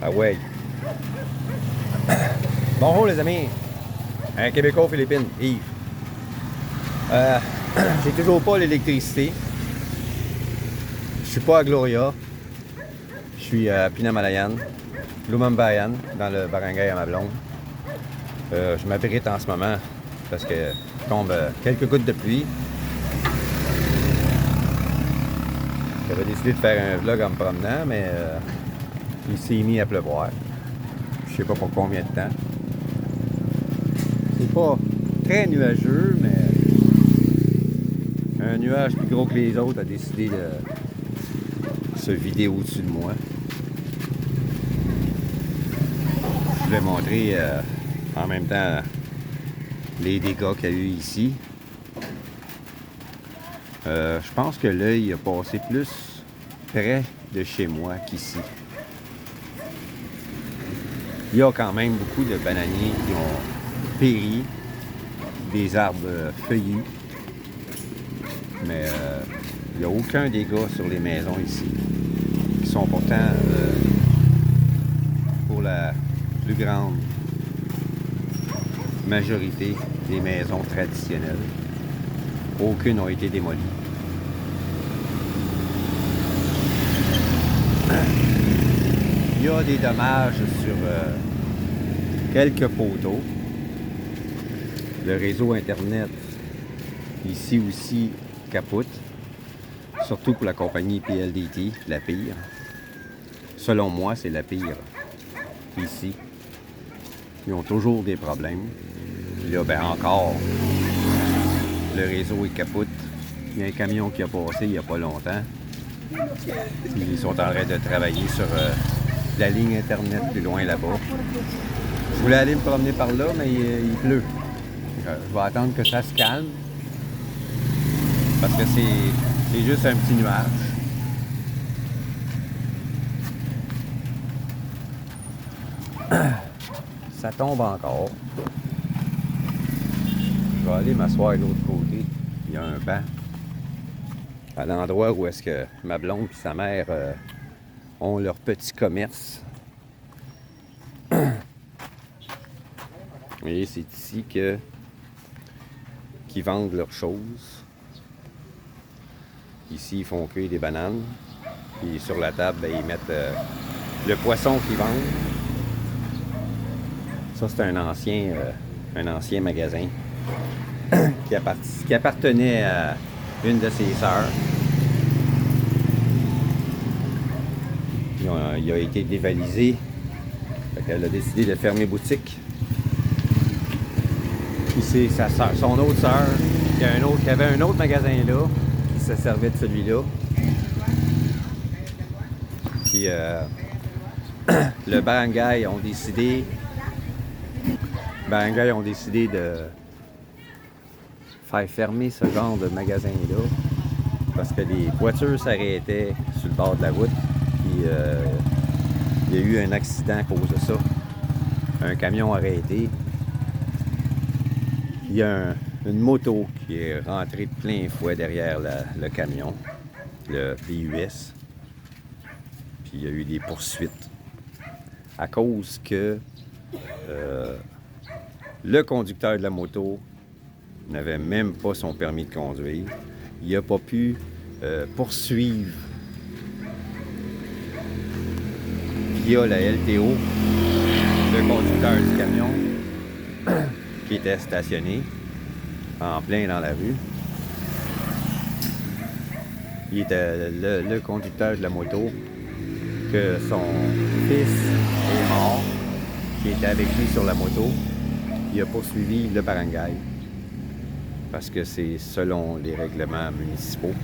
Ah ouais. Bonjour les amis. Un Québécois aux Philippines, Yves. J'ai toujours pas l'électricité. Je suis pas à Gloria. Je suis à Pinamalayan, Lumambayan, dans le barangay à ma blonde. Je m'abrite en ce moment parce que tombe quelques gouttes de pluie. J'avais décidé de faire un vlog en me promenant, mais il s'est mis à pleuvoir. Je sais pas pour combien de temps. C'est pas très nuageux, mais un nuage plus gros que les autres a décidé de se vider au-dessus de moi. Je vais montrer en même temps les dégâts qu'il y a eu ici. Je pense que l'œil a passé plus près de chez moi qu'ici. Il y a quand même beaucoup de bananiers qui ont péri, des arbres feuillus, mais il n'y a aucun dégât sur les maisons ici, qui sont pourtant pour la plus grande majorité des maisons traditionnelles. Aucune n'a été démolie. Il y a des dommages sur quelques poteaux. Le réseau Internet ici aussi capote. Surtout pour la compagnie PLDT, la pire. Selon moi, c'est la pire. Ici. Ils ont toujours des problèmes. Là, ben encore, le réseau est capote. Il y a un camion qui a passé il n'y a pas longtemps. Ils sont en train de travailler sur la ligne Internet plus loin là-bas. Je voulais aller me promener par là, mais il pleut. Je vais attendre que ça se calme. Parce que c'est juste un petit nuage. Ça tombe encore. Je vais aller m'asseoir de l'autre côté. Il y a un banc. À l'endroit où est-ce que ma blonde et sa mère ont leur petit commerce. Et c'est ici qu'ils vendent leurs choses. Ici, ils font cuire des bananes. Et sur la table, ben, ils mettent le poisson qu'ils vendent. Ça, c'est un ancien magasin qui appartenait à une de ses sœurs. Il a été dévalisé. Elle a décidé de fermer boutique. Puis c'est sa sœur, son autre sœur, qui avait un autre magasin là, qui se servait de celui-là. Puis le barangay ont décidé de faire fermer ce genre de magasin-là parce que les voitures s'arrêtaient sur le bord de la route. Puis il y a eu un accident à cause de ça. Un camion arrêté. Il y a une moto qui est rentrée de plein fouet derrière le camion, le VUS. Puis il y a eu des poursuites à cause que le conducteur de la moto n'avait même pas son permis de conduire. Il n'a pas pu poursuivre via la LTO le conducteur du camion qui était stationné en plein dans la rue. Il était le conducteur de la moto que son fils est mort, qui était avec lui sur la moto. Il a poursuivi le barangay parce que c'est, selon les règlements municipaux,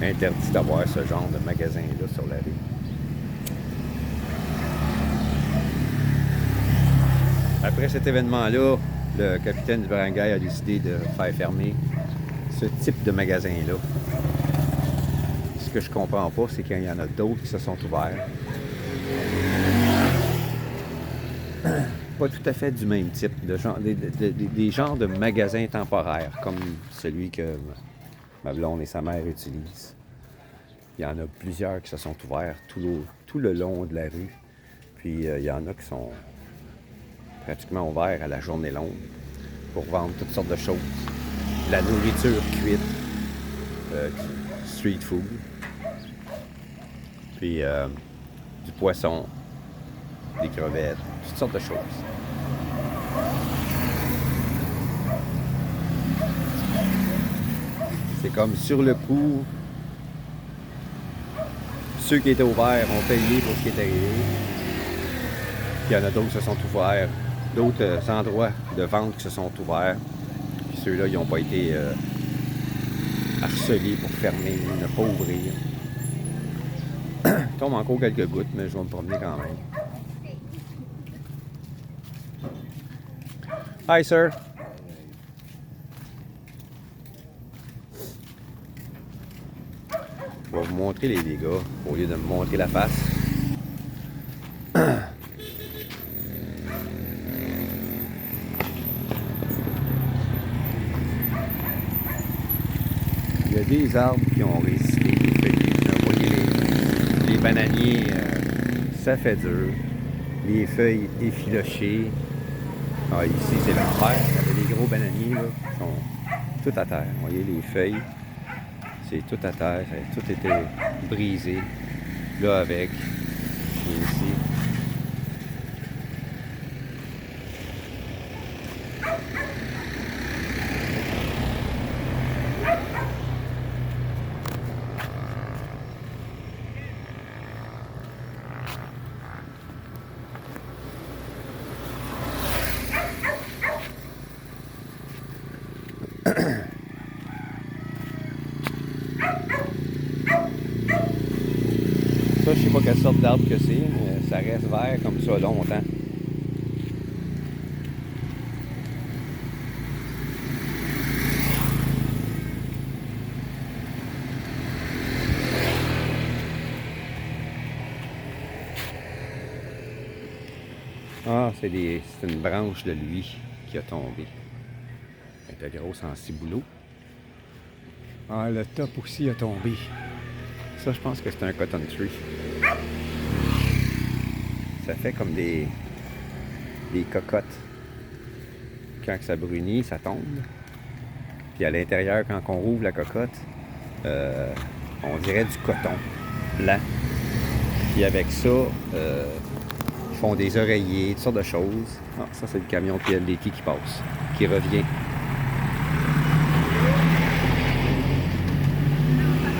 interdit d'avoir ce genre de magasin-là sur la rue. Après cet événement-là, le capitaine du barangay a décidé de faire fermer ce type de magasin-là. Ce que je comprends pas, c'est qu'il y en a d'autres qui se sont ouverts. Pas tout à fait du même type, des genres de magasins temporaires, comme celui que ma blonde et sa mère utilisent. Il y en a plusieurs qui se sont ouverts tout le long de la rue. Puis il y en a qui sont pratiquement ouverts à la journée longue pour vendre toutes sortes de choses. De la nourriture cuite, du street food, puis du poisson, des crevettes, toutes sortes de choses. C'est comme sur le coup, ceux qui étaient ouverts ont payé pour ce qui est arrivé. Puis il y en a d'autres qui se sont ouverts, d'autres endroits de vente qui se sont ouverts. Puis ceux-là, ils n'ont pas été harcelés pour fermer, ne pas ouvrir. Il tombe encore quelques gouttes, mais je vais me promener quand même. Hi, sir. Je vais vous montrer les dégâts au lieu de me montrer la face. Il y a des arbres qui ont résisté, des feuilles. Vous voyez les bananiers, ça fait dur. Les feuilles effilochées. Ah, ici, c'est l'enfer. Il y avait des gros bananiers là, qui sont tout à terre. Vous voyez les feuilles. C'est tout à terre, ça a tout été brisé. Là avec, et ici. Ça, je sais pas quelle sorte d'arbre que c'est, mais ça reste vert comme ça longtemps. Ah, c'est une branche de lui qui a tombé. Elle était grosse en ciboulot. Ah, le top aussi a tombé. Ça, je pense que c'est un cotton tree. Ça fait comme des cocottes. Quand ça brunit, ça tombe. Puis à l'intérieur, quand on rouvre la cocotte, on dirait du coton blanc. Puis avec ça, ils font des oreillers, toutes sortes de choses. Ah, ça, c'est le camion PLDT qui passe, qui revient.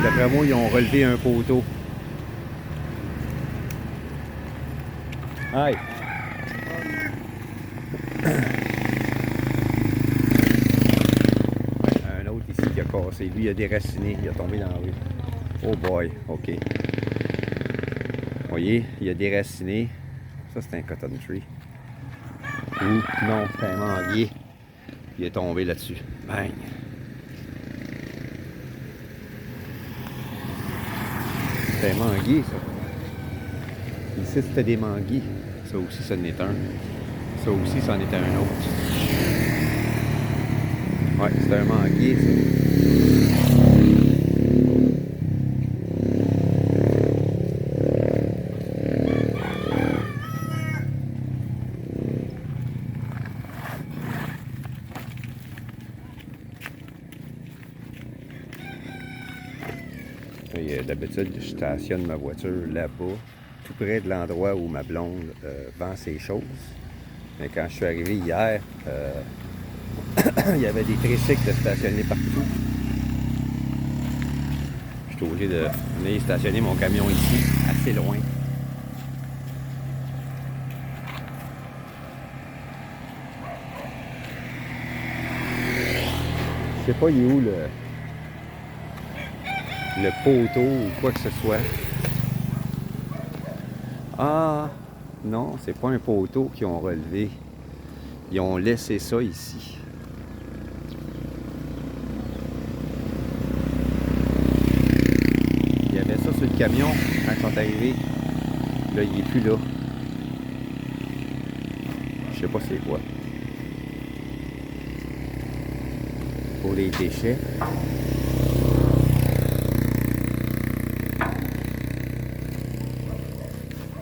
D'après moi, ils ont relevé un poteau. Aïe! Un autre ici qui a cassé. Lui, il a déraciné. Il a tombé dans la rue. Oh boy, OK. Vous voyez, il a déraciné. Ça, c'est un cotton tree. Ou non, c'est un manguier. Il est tombé là-dessus. Bang! C'est un manguier, ça. Ici, c'était des manguiers. Ça aussi, ça en est un. Ça aussi, ça en était un autre. Ouais, c'est un manguier, ça. D'habitude, je stationne ma voiture là-bas, tout près de l'endroit où ma blonde vend ses choses. Mais quand je suis arrivé hier, il y avait des tricycles de stationner partout. J'étais obligé de venir stationner mon camion ici, assez loin. Je sais pas il est où le poteau ou quoi que ce soit. Ah, non, c'est pas un poteau qu'ils ont relevé. Ils ont laissé ça ici. Il y avait ça sur le camion quand ils sont arrivés. Là, il est plus là. Je sais pas c'est quoi. Pour les déchets.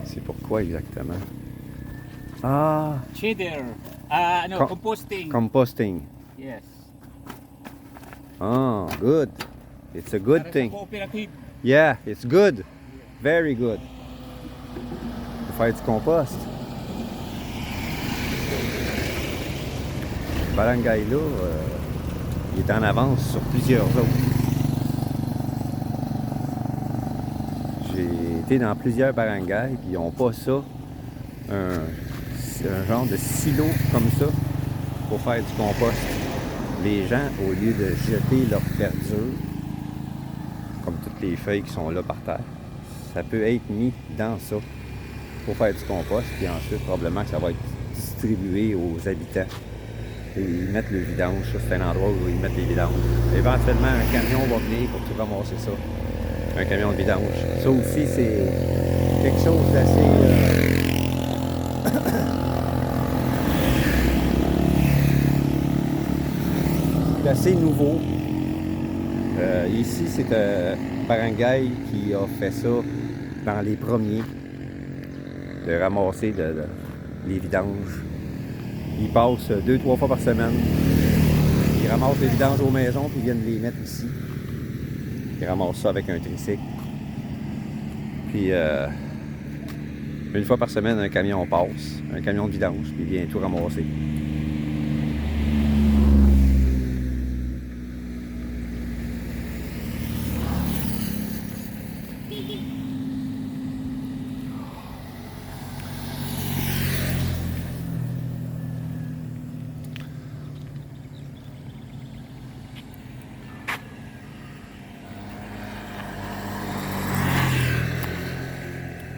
C'est pourquoi. quoi exactement? Ah, Cheddar. No, Com- composting. composting. Yes. Ah, good. It's a good Para sa thing. cooperative. Yeah, it's good. Very good. Pour faire du compost. Ce barangay-là, il est en avance sur plusieurs autres. J'ai été dans plusieurs barangays, puis ils n'ont pas ça, un genre de silo comme ça, pour faire du compost. Les gens, au lieu de jeter leur verdure, comme toutes les feuilles qui sont là par terre, ça peut être mis dans ça pour faire du compost, puis ensuite probablement que ça va être distribué aux habitants. Et ils mettent le vidange, ça c'est un endroit où ils mettent les vidanges. Éventuellement un camion va venir pour tout ramasser ça. Un camion de vidange. Ça aussi c'est quelque chose d'assez nouveau. Ici c'est un barangay qui a fait ça dans les premiers, de ramasser les vidanges. Ils passent 2-3 fois par semaine. Ils ramassent les vidanges aux maisons puis ils viennent les mettre ici. Ils ramassent ça avec un tricycle. Puis une fois par semaine, un camion passe, un camion de vidange, puis il vient tout ramasser.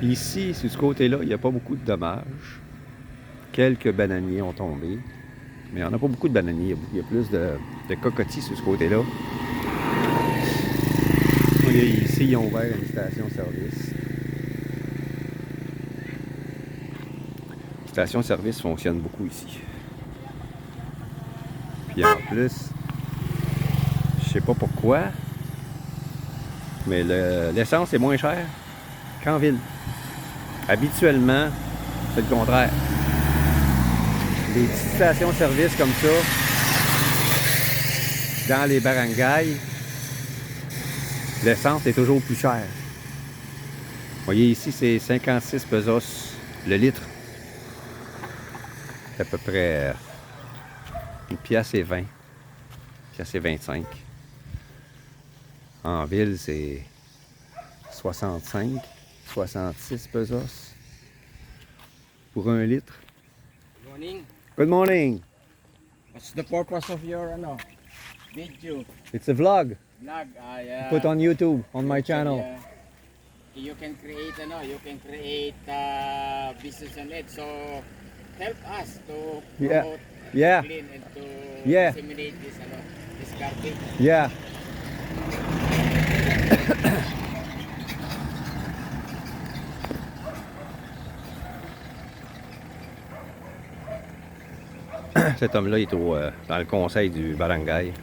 Ici, sur ce côté-là, il n'y a pas beaucoup de dommages. Quelques bananiers ont tombé. Mais il n'y en a pas beaucoup de bananiers. Il y a plus de cocotiers sur ce côté-là. Ici, ils ont ouvert une station-service. La station-service fonctionne beaucoup ici. Puis en plus, je sais pas pourquoi, mais l'essence est moins chère qu'en ville. Habituellement, c'est le contraire. Les petites stations-service comme ça, dans les barangays, l'essence est toujours plus chère. Vous voyez ici, c'est 56 pesos le litre. C'est à peu près 1 piastre et 20. 1 piastre et 25. En ville, c'est 65, 66 pesos pour 1 litre. Good morning. Good morning. What's the purpose of your video? It's a vlog. Vlog? Yeah. Put on YouTube, on my channel. Yeah. You can create business on it. So help us to Yeah. promote Yeah. clean and to Yeah. disseminate this garbage. Yeah. Cet homme-là est dans le conseil du barangay.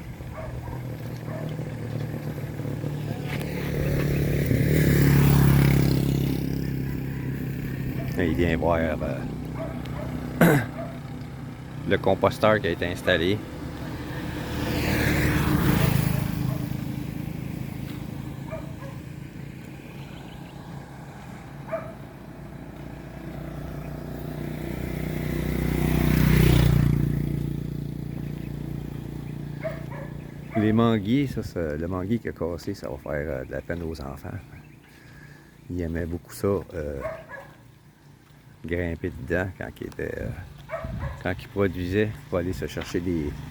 Et il vient voir le composteur qui a été installé. Les manguiers, le manguier qui a cassé, ça va faire de la peine aux enfants. Ils aimaient beaucoup ça, grimper dedans quand ils produisaient pour aller se chercher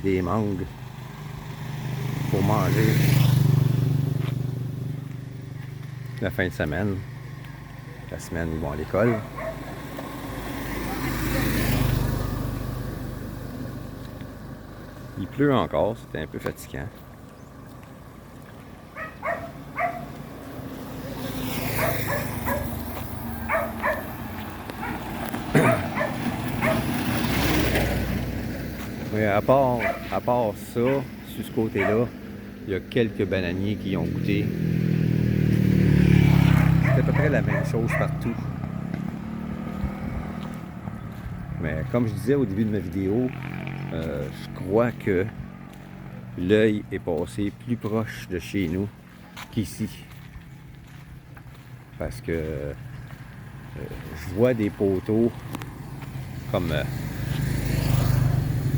des mangues pour manger la fin de semaine. La semaine, ils vont à l'école. Il pleut encore, c'était un peu fatigant. Mais à part ça, sur ce côté-là, il y a quelques bananiers qui ont goûté. C'est à peu près la même chose partout. Mais comme je disais au début de ma vidéo, je crois que l'œil est passé plus proche de chez nous qu'ici. Parce que je vois des poteaux comme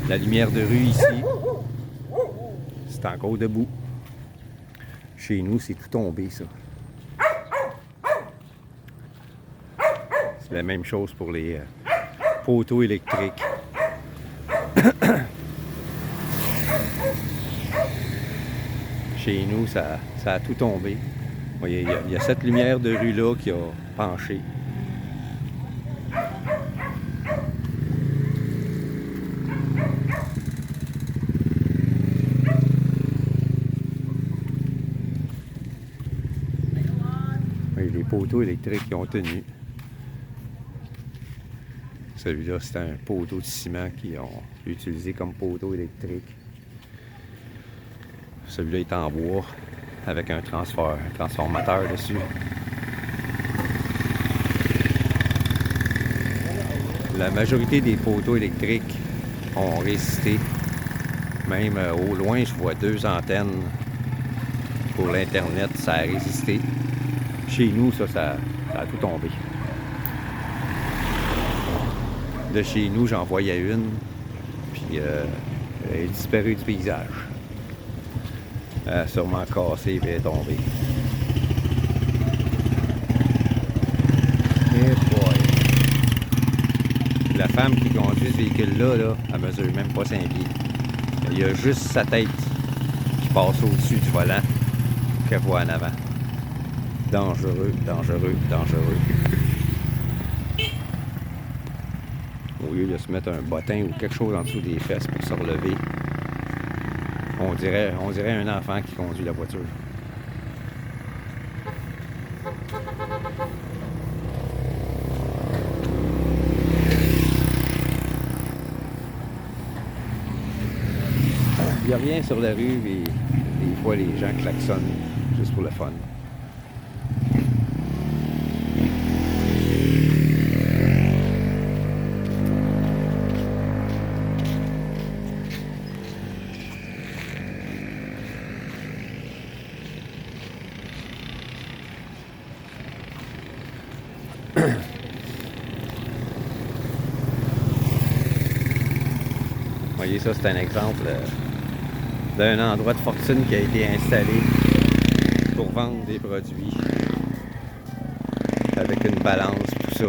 la lumière de rue ici. C'est encore debout. Chez nous, c'est tout tombé, ça. C'est la même chose pour les poteaux électriques. Chez nous, ça a tout tombé. Il y a cette lumière de rue-là qui a penché. Oui, les poteaux électriques qui ont tenu. Celui-là, c'est un poteau de ciment qu'ils ont utilisé comme poteau électrique. Celui-là est en bois avec un transformateur dessus. La majorité des poteaux électriques ont résisté. Même au loin, je vois 2 antennes pour l'Internet, ça a résisté. Chez nous, ça a tout tombé. De chez nous, j'en voyais une, puis elle est disparue du paysage. Elle a sûrement cassé et elle est tombée. Et boy! La femme qui conduit ce véhicule-là, elle mesure même pas 5 pieds. Il y a juste sa tête qui passe au-dessus du volant qu'elle voit en avant. Dangereux, dangereux, dangereux. Au lieu de se mettre un bottin ou quelque chose en dessous des fesses pour se relever, on dirait un enfant qui conduit la voiture. Il n'y a rien sur la rue et des fois les gens klaxonnent juste pour le fun. Vous voyez, ça c'est un exemple d'un endroit de fortune qui a été installé pour vendre des produits avec une balance, tout ça.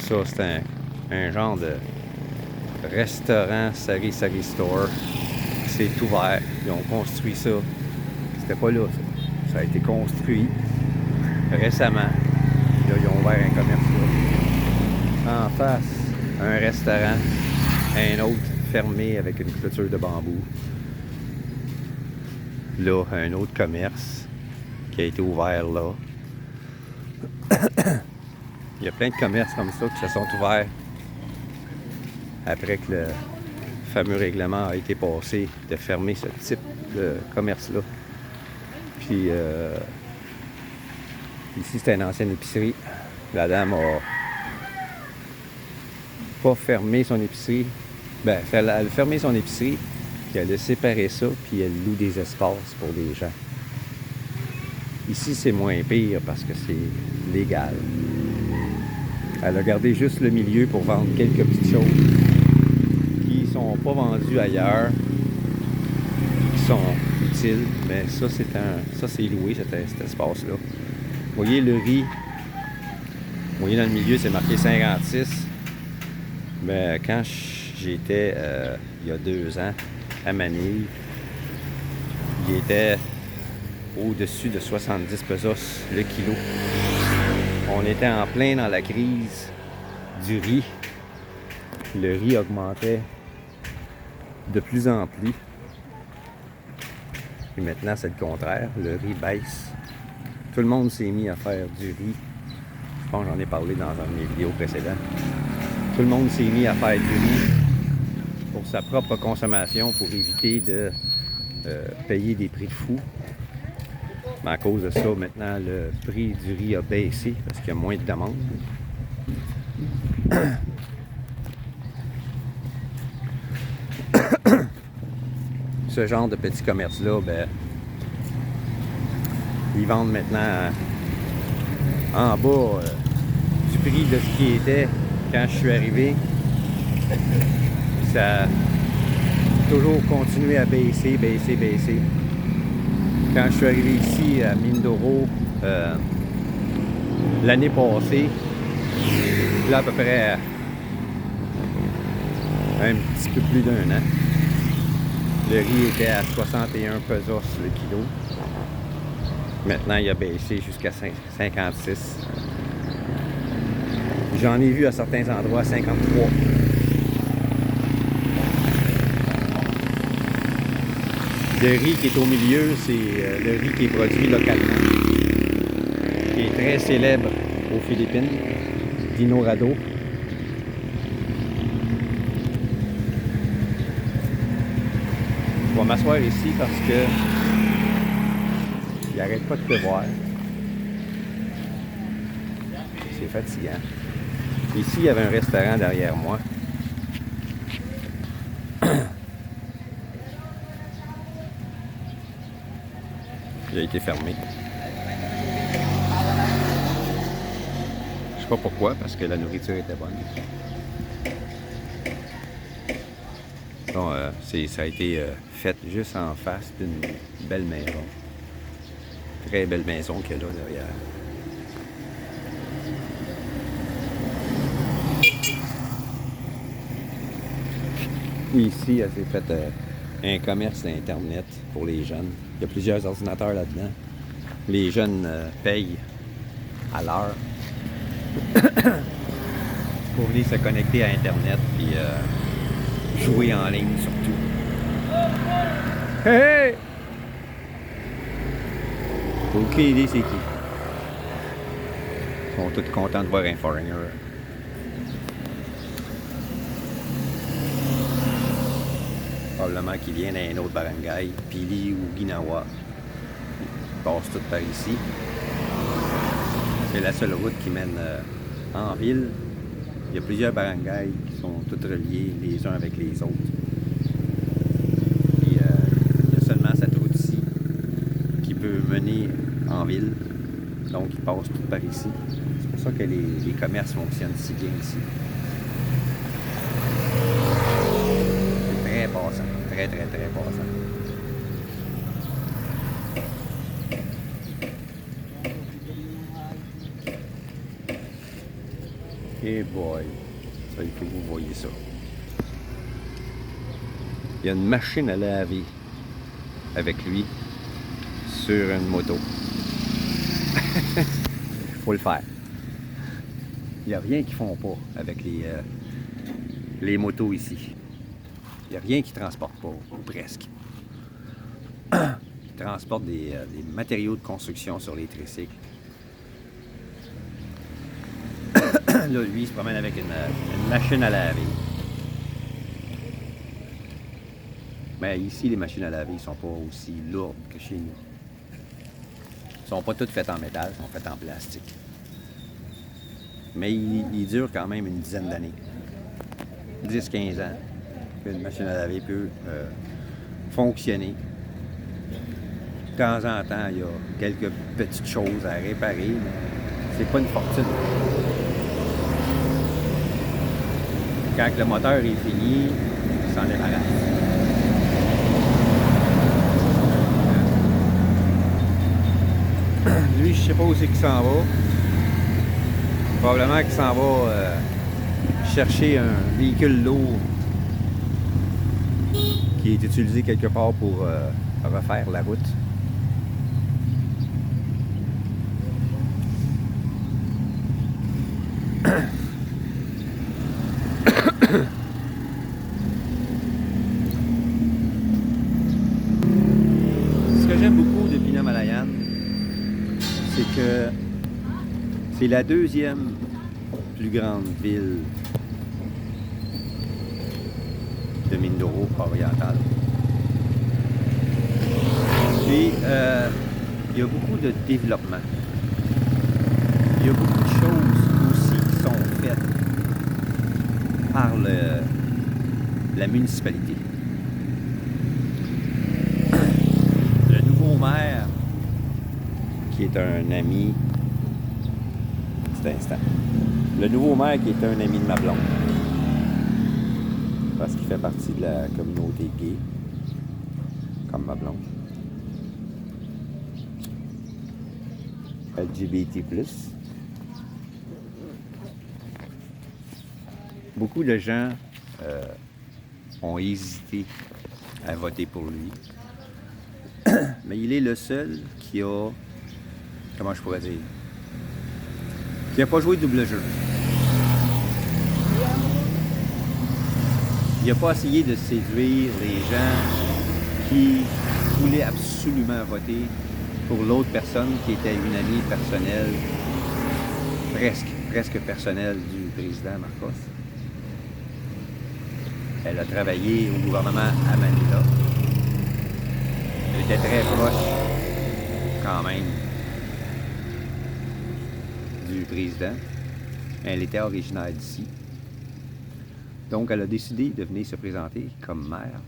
Ça c'est un genre de restaurant Sari Store. C'est ouvert. Ils ont construit ça. C'était pas là, ça. Ça a été construit récemment. Là, ils ont ouvert un commerce là. En face, un restaurant, un autre fermé avec une clôture de bambou. Là, un autre commerce qui a été ouvert là. Il y a plein de commerces comme ça qui se sont ouverts après que le fameux règlement a été passé de fermer ce type de commerce-là. Puis ici, c'était une ancienne épicerie. La dame a pas fermé son épicerie. Ben, elle a fermé son épicerie, puis elle a séparé ça, puis elle loue des espaces pour des gens. Ici, c'est moins pire parce que c'est légal. Elle a gardé juste le milieu pour vendre quelques petites choses qui sont pas vendues ailleurs, qui sont utiles, mais ça c'est loué cet espace-là. Vous voyez le riz, vous voyez dans le milieu c'est marqué 56, mais quand j'étais il y a 2 ans à Manille, il était au-dessus de 70 pesos le kilo. On était en plein dans la crise du riz. Le riz augmentait de plus en plus. Et maintenant, c'est le contraire. Le riz baisse. Tout le monde s'est mis à faire du riz. Je pense que j'en ai parlé dans un de mes vidéos précédentes. Tout le monde s'est mis à faire du riz pour sa propre consommation, pour éviter de payer des prix de fou. Mais à cause de ça, maintenant, le prix du riz a baissé parce qu'il y a moins de demandes. Ce genre de petits commerces-là, ben, ils vendent maintenant en bas du prix de ce qui était quand je suis arrivé. Ça a toujours continué à baisser. Quand je suis arrivé ici à Mindoro l'année passée, là à peu près un petit peu plus d'un an, le riz était à 61 pesos le kilo. Maintenant, il a baissé jusqu'à 56. J'en ai vu à certains endroits 53. Le riz qui est au milieu, c'est le riz qui est produit localement, qui est très célèbre aux Philippines, Dinorado. Je vais m'asseoir ici parce que il n'arrête pas de pleuvoir. C'est fatigant. Ici, il y avait un restaurant derrière moi. Il a été fermé. Je sais pas pourquoi, parce que la nourriture était bonne. Bon, ça a été fait juste en face d'une belle maison. Très belle maison qu'il y a là derrière. Ici, elle s'est fait un commerce d'Internet pour les jeunes. Il y a plusieurs ordinateurs là-dedans. Les jeunes payent à l'heure pour venir se connecter à Internet et jouer en ligne surtout. Hey, hey! Aucune idée c'est qui. Ils sont tous contents de voir un foreigner. Probablement qu'il vient d'un autre barangay, Pili ou Ginawa. Ils passent tout par ici. C'est la seule route qui mène en ville. Il y a plusieurs barangays qui sont toutes reliés les uns avec les autres. Et il y a seulement cette route-ci qui peut mener en ville. Donc, ils passent tout par ici. C'est pour ça que les commerces fonctionnent si bien ici. C'est très passant. Très passant. Hey boy, ça, il faut que vous voyez ça. Il y a une machine à laver avec lui sur une moto. Faut le faire. Il n'y a rien qu'ils font pas avec les motos ici. Il n'y a rien qui ne transporte pas, ou presque. Ils transportent des matériaux de construction sur les tricycles. Là, lui, il se promène avec une machine à laver. Mais ici, les machines à laver ne sont pas aussi lourdes que chez nous. Elles ne sont pas toutes faites en métal, elles sont faites en plastique. Mais ils durent quand même une dizaine d'années. 10-15 ans. Une machine à laver peut fonctionner. De temps en temps, il y a quelques petites choses à réparer, mais c'est pas une fortune. Quand le moteur est fini, il s'en débarrasse. Lui, je sais pas où c'est qu'il s'en va. Probablement qu'il s'en va chercher un véhicule lourd qui est utilisé quelque part pour refaire la route. Ce que j'aime beaucoup de Pinamalayan, c'est que c'est la deuxième plus grande ville de Mindoro oriental. Puis il y a beaucoup de développement. Il y a beaucoup de choses aussi qui sont faites par la municipalité. Le nouveau maire, qui est un ami... Petit instant. Le nouveau maire qui est un ami de ma blonde. Parce qu'il fait partie de la communauté gay. Comme ma blonde. LGBT+. Beaucoup de gens ont hésité à voter pour lui. Mais il est le seul qui a... Comment je pourrais dire? Qui n'a pas joué double jeu. Il n'a pas essayé de séduire les gens qui voulaient absolument voter pour l'autre personne qui était une amie personnelle, presque personnelle du président Marcos. Elle a travaillé au gouvernement à Manila. Elle était très proche, quand même, du président. Elle était originaire d'ici. Donc, elle a décidé de venir se présenter comme maire.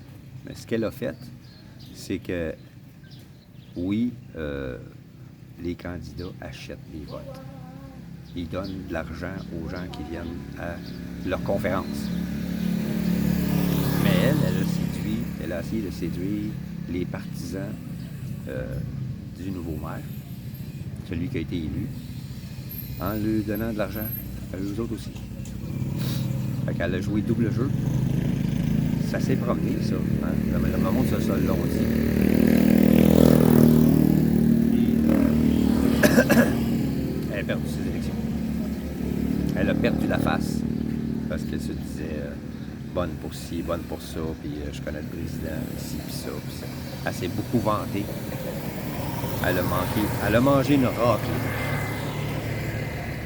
Mais ce qu'elle a fait, c'est que, oui, les candidats achètent des votes. Ils donnent de l'argent aux gens qui viennent à leur conférence. Mais elle a essayé de séduire les partisans du nouveau maire, celui qui a été élu, en lui donnant de l'argent à eux autres aussi. Fait qu'elle a joué double jeu. Ça s'est promené, ça. Hein? Le moment de ça l'ont dit. Elle a perdu ses élections. Elle a perdu la face. Parce qu'elle se disait bonne pour ci, bonne pour ça, puis je connais le président, ici, puis ça, puis ça. Elle s'est beaucoup vantée. Elle a mangé une raclée.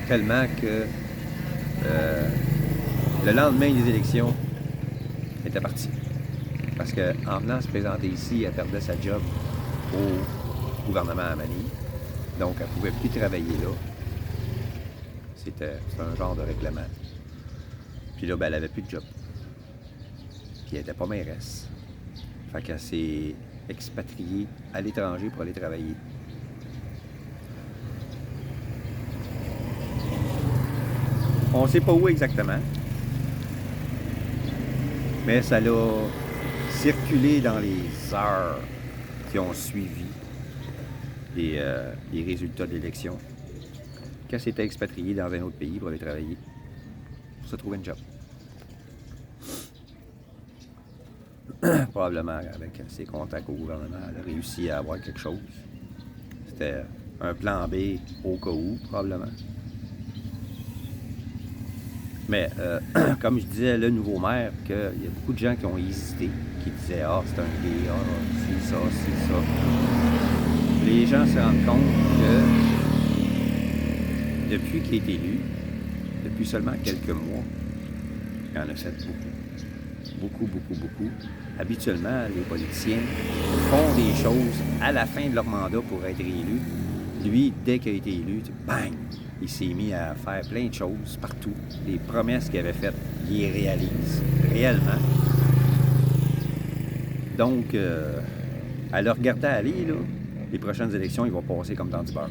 Tellement que le lendemain des élections, elle était partie. Parce qu'en venant se présenter ici, elle perdait sa job au gouvernement à Manille. Donc, elle ne pouvait plus travailler là. C'était un genre de règlement. Puis là, ben, elle n'avait plus de job. Puis elle n'était pas mairesse. Fait qu'elle s'est expatriée à l'étranger pour aller travailler. On ne sait pas où exactement. Mais ça l'a circulé dans les heures qui ont suivi les résultats de l'élection. Qu'elle s'était expatriée dans un autre pays pour aller travailler, pour se trouver une job. Probablement avec ses contacts au gouvernement, elle a réussi à avoir quelque chose. C'était un plan B au cas où, probablement. Mais, comme je disais, le nouveau maire, qu'il y a beaucoup de gens qui ont hésité, qui disaient « Ah, c'est un gay, ah, c'est ça, c'est ça. » Les gens se rendent compte que depuis qu'il est élu, depuis seulement quelques mois, il en a fait beaucoup. Beaucoup. Habituellement, les politiciens font des choses à la fin de leur mandat pour être élus. Lui, dès qu'il a été élu, bang! Il s'est mis à faire plein de choses partout. Les promesses qu'il avait faites, il les réalise réellement. Donc, à le regarder aller, là, les prochaines élections, il va passer comme dans du beurre.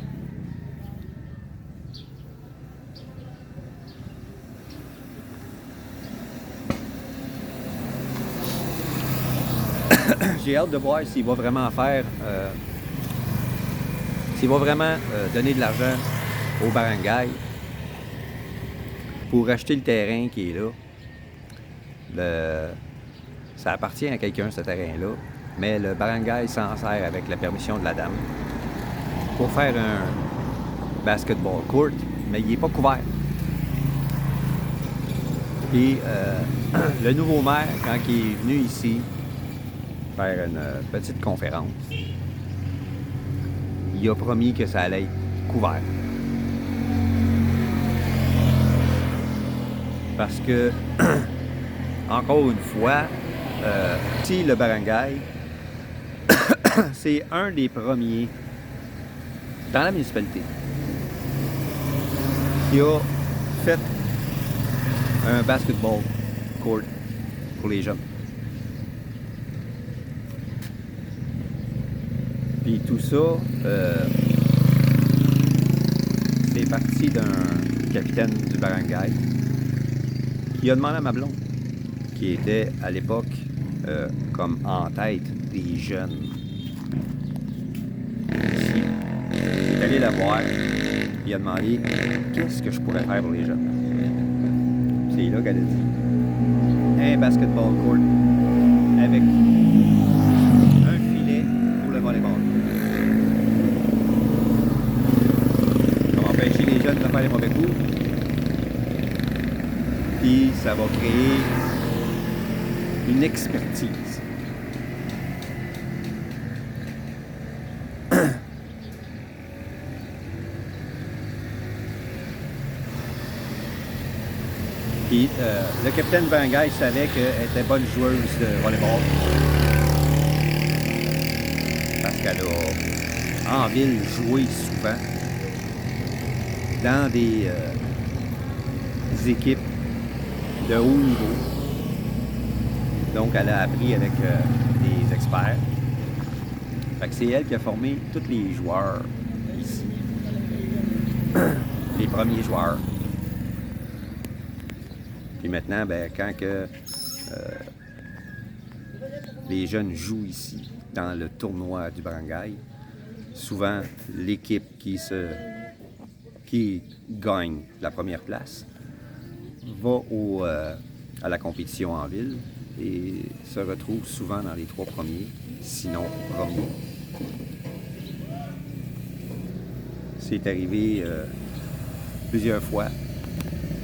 J'ai hâte de voir s'il va vraiment faire... s'il va vraiment donner de l'argent au barangay pour acheter le terrain qui est là. Ça appartient à quelqu'un, ce terrain-là, mais le barangay s'en sert avec la permission de la dame pour faire un basketball court, mais il n'est pas couvert. Et le nouveau maire, quand il est venu ici faire une petite conférence, il a promis que ça allait être couvert. Parce que, encore une fois, si le barangay, c'est un des premiers dans la municipalité qui a fait un basketball court pour les jeunes. Puis tout ça, c'est parti d'un capitaine du barangay qui a demandé à ma blonde, qui était à l'époque comme en tête des jeunes ici. Il est allé la voir, il a demandé qu'est-ce que je pourrais faire pour les jeunes. C'est là qu'elle a dit un basketball court avec un filet pour le volleyball. Empêcher les jeunes de faire les mauvais coups. Puis ça va créer une expertise. Puis le capitaine Barangay savait qu'elle était bonne joueuse de volleyball. Parce qu'elle a en ville joué souvent dans des équipes de haut niveau. Donc, elle a appris avec des experts. Fait que c'est elle qui a formé tous les joueurs ici. Les premiers joueurs. Puis maintenant, ben, quand que les jeunes jouent ici, dans le tournoi du barangay, souvent, l'équipe qui gagne la première place va à la compétition en ville et se retrouve souvent dans les 3 premiers, sinon premiers. C'est arrivé plusieurs fois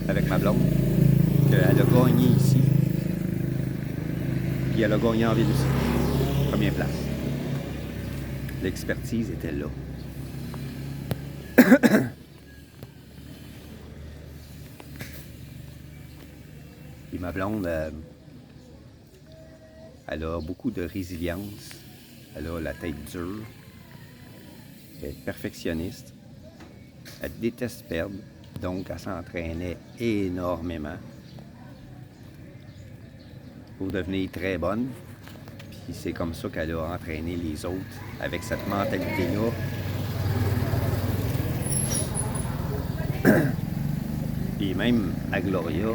avec ma blonde qu'elle a gagné ici, puis elle a gagné en ville aussi, première place. L'expertise était là. Et ma blonde, elle a beaucoup de résilience, elle a la tête dure, elle est perfectionniste, elle déteste perdre, donc elle s'entraînait énormément pour devenir très bonne. Puis c'est comme ça qu'elle a entraîné les autres, avec cette mentalité-là. Et même à Gloria,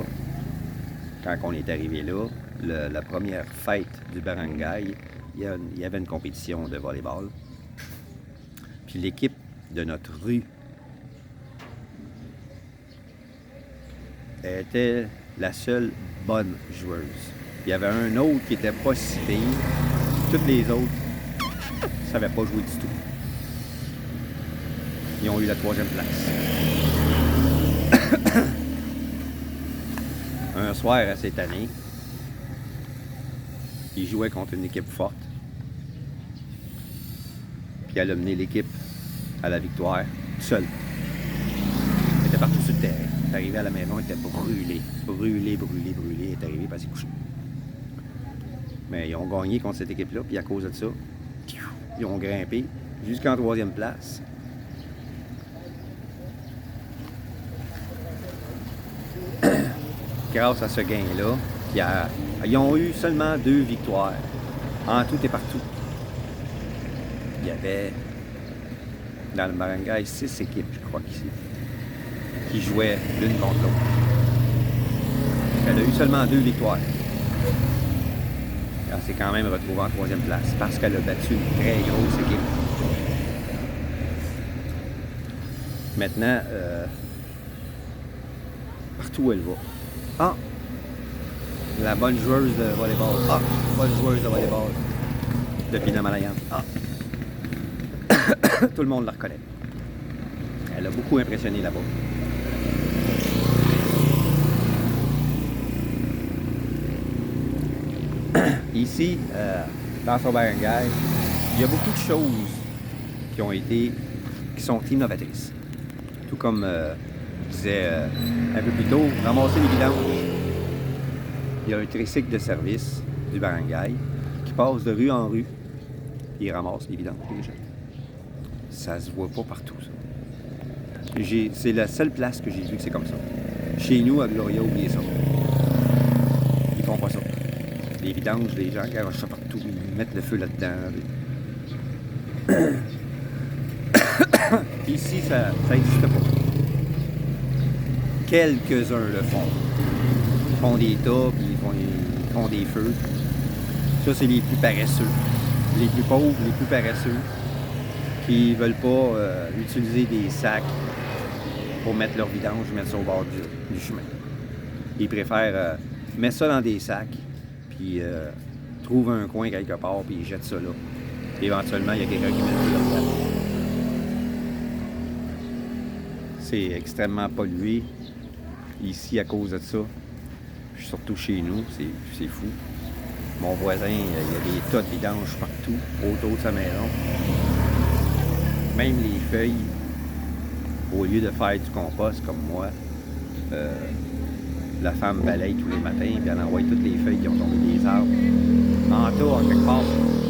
quand on est arrivé là, la première fête du barangay, il y avait une compétition de volleyball. Puis l'équipe de notre rue était la seule bonne joueuse. Il y avait un autre qui était pas si pire. Toutes les autres ne savaient pas jouer du tout. Ils ont eu la 3e place. Un soir à cette année, ils jouaient contre une équipe forte. Puis elle a mené l'équipe à la victoire seule. Elle était partout sur le terrain. Elle est arrivée à la maison, elle était brûlée. Brûlée. Elle est arrivée, puis elle s'est couchée. Mais ils ont gagné contre cette équipe-là, puis à cause de ça, ils ont grimpé jusqu'en 3e place. Grâce à ce gain-là, ils ont eu seulement 2 victoires, en tout et partout. Il y avait, dans le barangay, 6 équipes, je crois, ici, qui jouaient l'une contre l'autre. Elle a eu seulement 2 victoires. Elle s'est quand même retrouvée en 3e place, parce qu'elle a battu une très grosse équipe. Maintenant, partout où elle va. Ah! La bonne joueuse de volleyball. Ah! Bonne joueuse de volleyball. De Pinamalayan. Ah! Tout le monde la reconnaît. Elle a beaucoup impressionné là-bas. Ici, dans son barangay, il y a beaucoup de choses qui sont innovatrices. Tout comme je disais un peu plus tôt, ramasser les vidanges. Il y a un tricycle de service du barangay qui passe de rue en rue et il ramasse les vidanges des gens. ça se voit pas partout, ça. C'est la seule place que j'ai vu que c'est comme ça. Chez nous, à Gloria, oubliez ça. Ils font pas ça. Les vidanges, les gens garochent ça partout, ils mettent le feu là-dedans. Ici, ça n'existe pas. Quelques-uns le font. Ils font des tas, puis ils font des feux. Ça, c'est les plus paresseux. Les plus pauvres, les plus paresseux, qui veulent pas utiliser des sacs pour mettre leur vidange, mettre ça au bord du chemin. Ils préfèrent mettre ça dans des sacs, puis trouvent un coin quelque part, puis ils jettent ça là. Puis éventuellement, il y a quelqu'un qui met le feu là-dedans. C'est extrêmement pollué ici à cause de ça. Puis surtout chez nous, c'est fou. Mon voisin, il y a des tas de vidanges partout, autour de sa maison. Même les feuilles, au lieu de faire du compost comme moi, la femme balaye tous les matins, puis elle envoie toutes les feuilles qui ont tombé des arbres. En tas, en quelque part,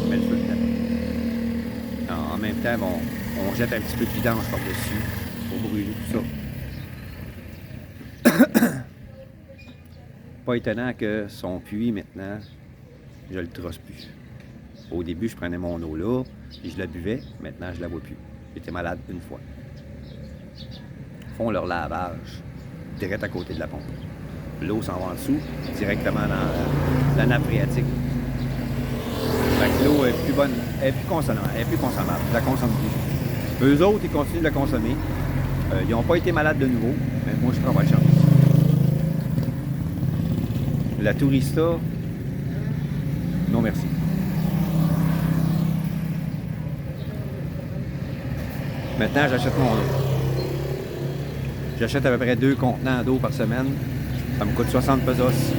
elle met le feu dedans. En même temps, on jette un petit peu de vidange par-dessus pour brûler tout ça. Pas étonnant que son puits, maintenant, je le trosse plus. Au début, je prenais mon eau là, puis je la buvais. Maintenant, je la bois plus. J'étais malade une fois. Ils font leur lavage direct à côté de la pompe. L'eau s'en va en dessous, directement dans la nappe phréatique. Fait que l'eau est plus bonne, elle est plus consommable, je la consomme plus. Eux autres, ils continuent de la consommer. Ils n'ont pas été malades de nouveau, mais moi, je prends pas de chance. La Tourista, non merci. Maintenant, j'achète mon eau. J'achète à peu près 2 contenants d'eau par semaine. Ça me coûte 60 pesos.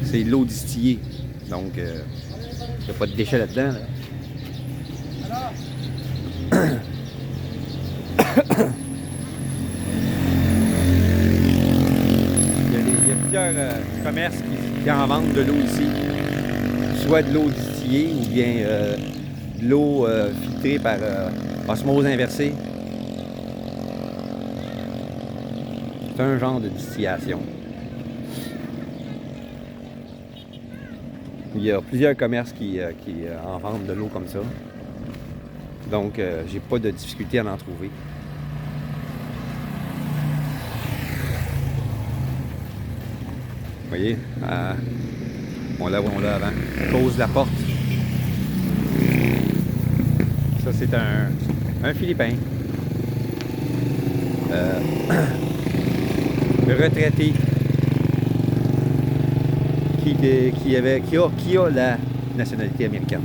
C'est de l'eau distillée. Donc, il n'y a pas de déchets là-dedans. Là. Il y a plusieurs commerces qui en vendent de l'eau ici. Soit de l'eau distillée ou bien de l'eau filtrée par osmose inversée. C'est un genre de distillation. Il y a plusieurs commerces qui en vendent de l'eau comme ça. Donc, j'ai pas de difficulté à en trouver. Vous voyez, on l'a avant. Cause la porte. Ça, c'est un Philippin. Retraité. Qui a la nationalité américaine.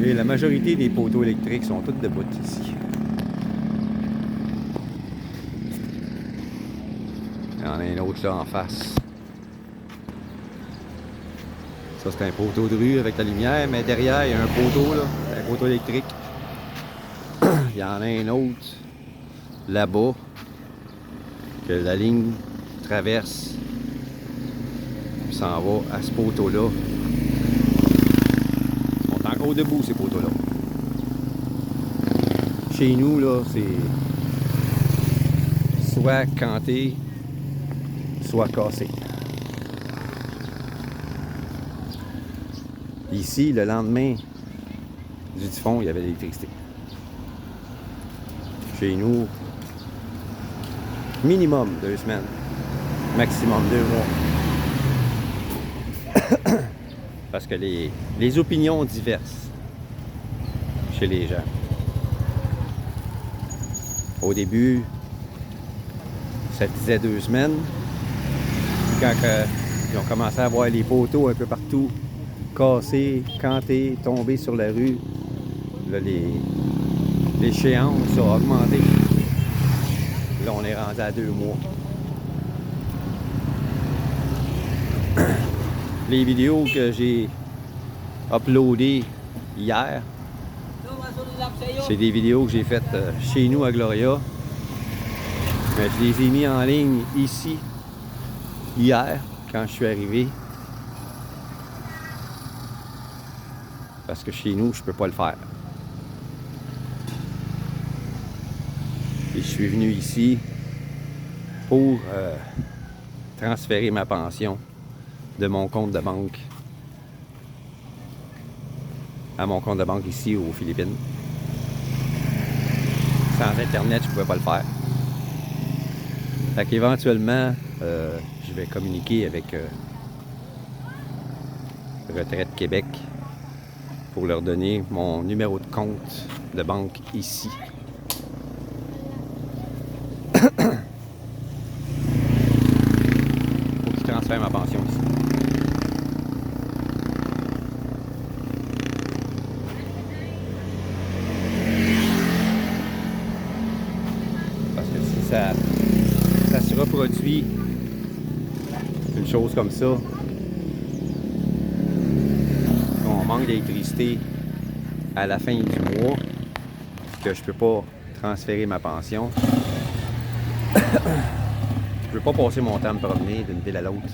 Et la majorité des poteaux électriques sont toutes debout ici. Il y en a un autre là en face. Ça, c'est un poteau de rue avec la lumière, mais derrière, il y a un poteau, là, un poteau électrique. Il y en a un autre là-bas que la ligne traverse puis s'en va à ce poteau-là. Ils sont encore debout, ces poteaux-là. Chez nous, là, c'est soit canté, soit cassé. Ici, le lendemain du typhon, il y avait de l'électricité. Chez nous, minimum 2 semaines, maximum 2 mois. Parce que les opinions diverses chez les gens. Au début, ça disait 2 semaines. Quand ils ont commencé à voir les poteaux un peu partout, cassés, cantés, tombés sur la rue, là, l'échéance a augmenté. Là, on est rendu à 2 mois. les vidéos que j'ai uploadées hier, c'est des vidéos que j'ai faites chez nous à Gloria. Mais je les ai mis en ligne ici, hier, quand je suis arrivé. Parce que chez nous, je peux pas le faire. Et je suis venu ici pour transférer ma pension de mon compte de banque à mon compte de banque ici aux Philippines. Sans Internet, je pouvais pas le faire. Fait qu'éventuellement, je vais communiquer avec Retraite Québec pour leur donner mon numéro de compte de banque ici. Pour qu'ils transfèrent ma pension ici. Parce que si ça se reproduit, une chose comme ça, qu'on manque d'électricité à la fin du mois, que je peux pas transférer ma pension, je peux pas passer mon temps à me promener d'une ville à l'autre.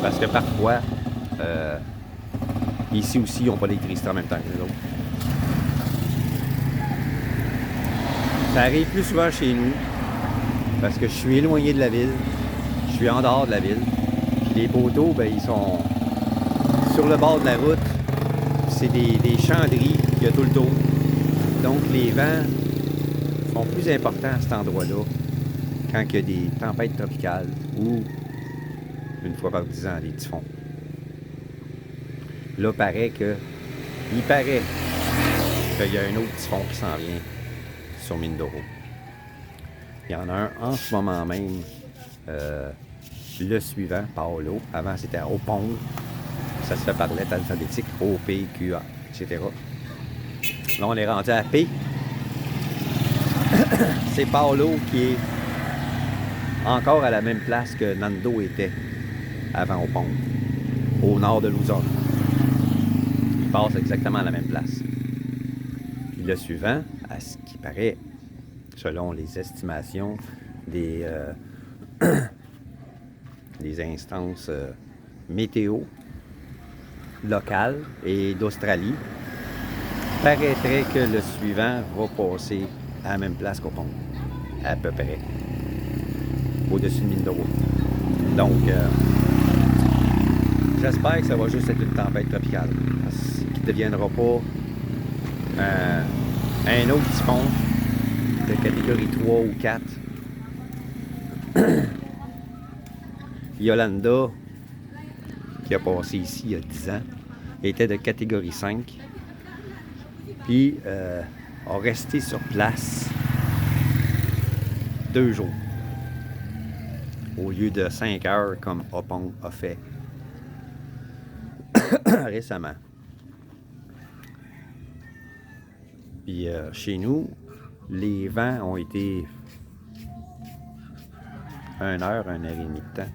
Parce que parfois, ici aussi, ils n'ont pas d'électricité en même temps que les autres. Ça arrive plus souvent chez nous, parce que je suis éloigné de la ville, je suis en dehors de la ville. Puis les poteaux, ben, ils sont sur le bord de la route. C'est des chanderies qu'il y a tout le tour. Donc les vents sont plus importants à cet endroit-là quand il y a des tempêtes tropicales ou une fois par 10 ans des typhons. Là, il paraît qu'il y a un autre typhon qui s'en vient sur Mindoro. Il y en a un en ce moment même, le suivant, Paolo. Avant, c'était Opong. Ça se fait par lettre alphabétique, O, P, Q, A, etc. Là, on est rendu à P. C'est Paolo qui est encore à la même place que Nando était avant Opong, au nord de Luzon. Il passe exactement à la même place. Puis le suivant, à ce qui paraît, selon les estimations des instances météo locales et d'Australie, paraîtrait que le suivant va passer à la même place qu'au pont, à peu près, au-dessus de Mindoro. Donc, j'espère que ça va juste être une tempête tropicale, qui ne deviendra pas un autre typhon de catégorie 3 ou 4. Yolanda, qui a passé ici il y a 10 ans, était de catégorie 5. Puis a resté sur place 2 jours. Au lieu de 5 heures comme Opong a fait récemment. Puis chez nous, les vents ont été 1 heure, 1 heure et demie de temps.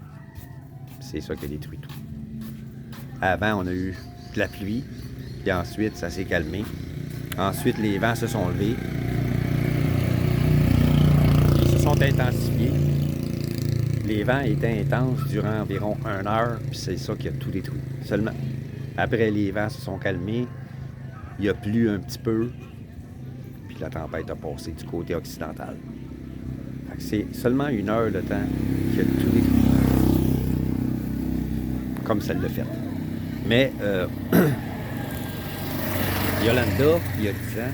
C'est ça qui a détruit tout. Avant, on a eu de la pluie, puis ensuite, ça s'est calmé. Ensuite, les vents se sont levés. Ils se sont intensifiés. Les vents étaient intenses durant environ 1 heure, puis c'est ça qui a tout détruit. Seulement, après, les vents se sont calmés. Il a plu un petit peu, puis la tempête a passé du côté occidental. Fait que c'est seulement 1 heure de temps qui a tout détruit. Comme ça l'a fait. Mais Yolanda, il y a 10 ans,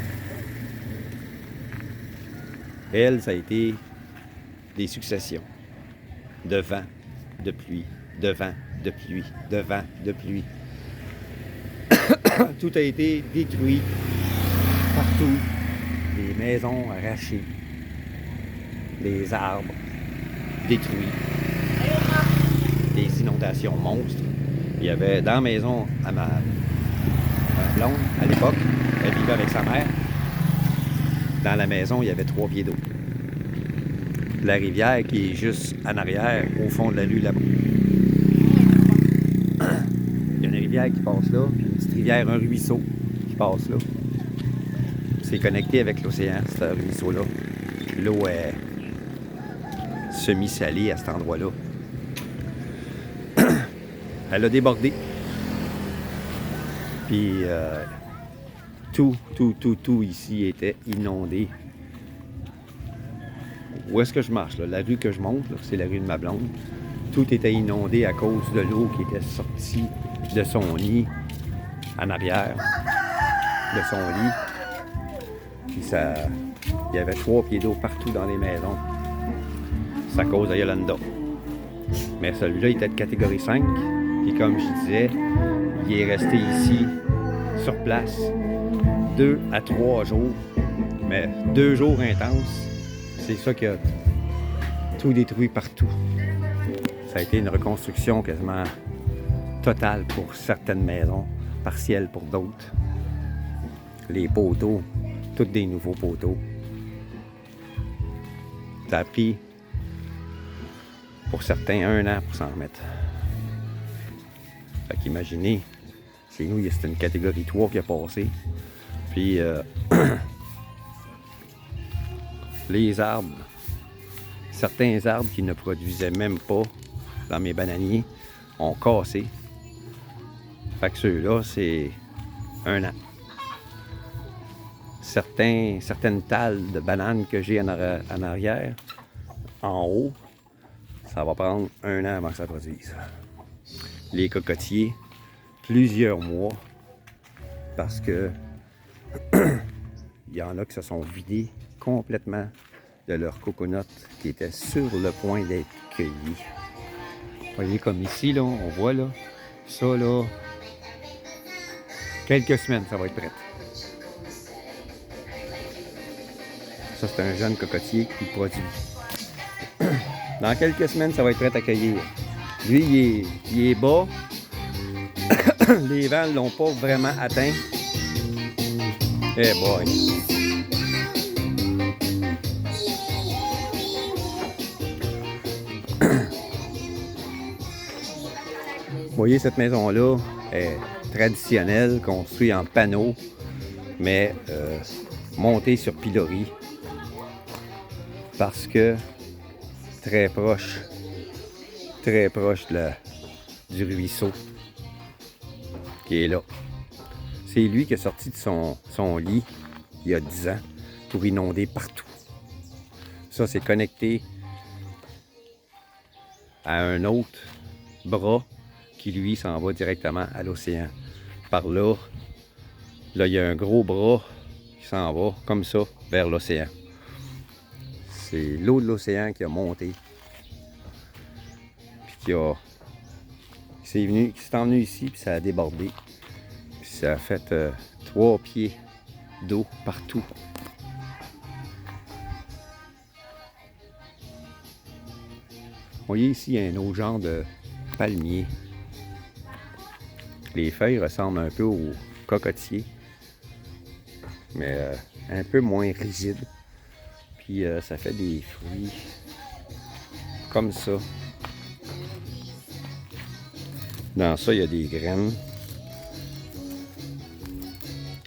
elle, ça a été des successions de vent, de pluie, de vent, de pluie, de vent, de pluie. Tout a été détruit partout. Des maisons arrachées, des arbres détruits, des inondations monstres. Il y avait dans la maison à ma blonde, à l'époque, elle vivait avec sa mère. Dans la maison, il y avait 3 pieds d'eau. la rivière qui est juste en arrière, au fond de la rue là-bas. Il y a une rivière qui passe là, puis une petite rivière, un ruisseau qui passe là. C'est connecté avec l'océan, ce ruisseau-là. L'eau est semi-salée à cet endroit-là. Elle a débordé. Puis tout ici était inondé. Où est-ce que je marche, là? La rue que je monte, c'est la rue de ma blonde. Tout était inondé à cause de l'eau qui était sortie de son lit en arrière de son lit. Puis ça, il y avait 3 pieds d'eau partout dans les maisons. C'est à cause de Yolanda. Mais celui-là, il était de catégorie 5. Puis comme je disais, il est resté ici, sur place, 2 à 3 jours. Mais 2 jours intenses. C'est ça qui a tout détruit partout. Ça a été une reconstruction quasiment totale pour certaines maisons, partielle pour d'autres. Les poteaux, tous des nouveaux poteaux. Ça a pris, pour certains, 1 an pour s'en remettre. Fait qu'imaginez, chez nous, c'était une catégorie 3 qui a passé. Puis, les arbres, certains arbres qui ne produisaient même pas dans mes bananiers ont cassé. Fait que ceux-là, c'est 1 an. Certaines talles de bananes que j'ai en arrière, en haut, ça va prendre 1 an avant que ça produise. Les cocotiers, plusieurs mois, parce que il y en a qui se sont vidés complètement de leurs coconuts qui étaient sur le point d'être cueillis. Vous voyez comme ici, là, on voit là, ça là, quelques semaines, ça va être prêt. Ça, c'est un jeune cocotier qui produit. Dans quelques semaines, ça va être prêt à cueillir. Lui, il est bas. Les vents ne l'ont pas vraiment atteint. Eh boy! Vous voyez, cette maison-là est traditionnelle, construite en panneaux, mais montée sur piloris. Parce que très proche du ruisseau qui est là. C'est lui qui est sorti de son lit il y a 10 ans pour inonder partout. Ça, c'est connecté à un autre bras qui, lui, s'en va directement à l'océan. Par là, il y a un gros bras qui s'en va, comme ça, vers l'océan. C'est l'eau de l'océan qui a monté. Puis qui s'est emmené ici, puis ça a débordé. Puis ça a fait 3 pieds d'eau partout. Vous voyez ici, il y a un autre genre de palmier. Les feuilles ressemblent un peu au cocotier, mais un peu moins rigides. Puis ça fait des fruits comme ça. Dans ça, il y a des graines.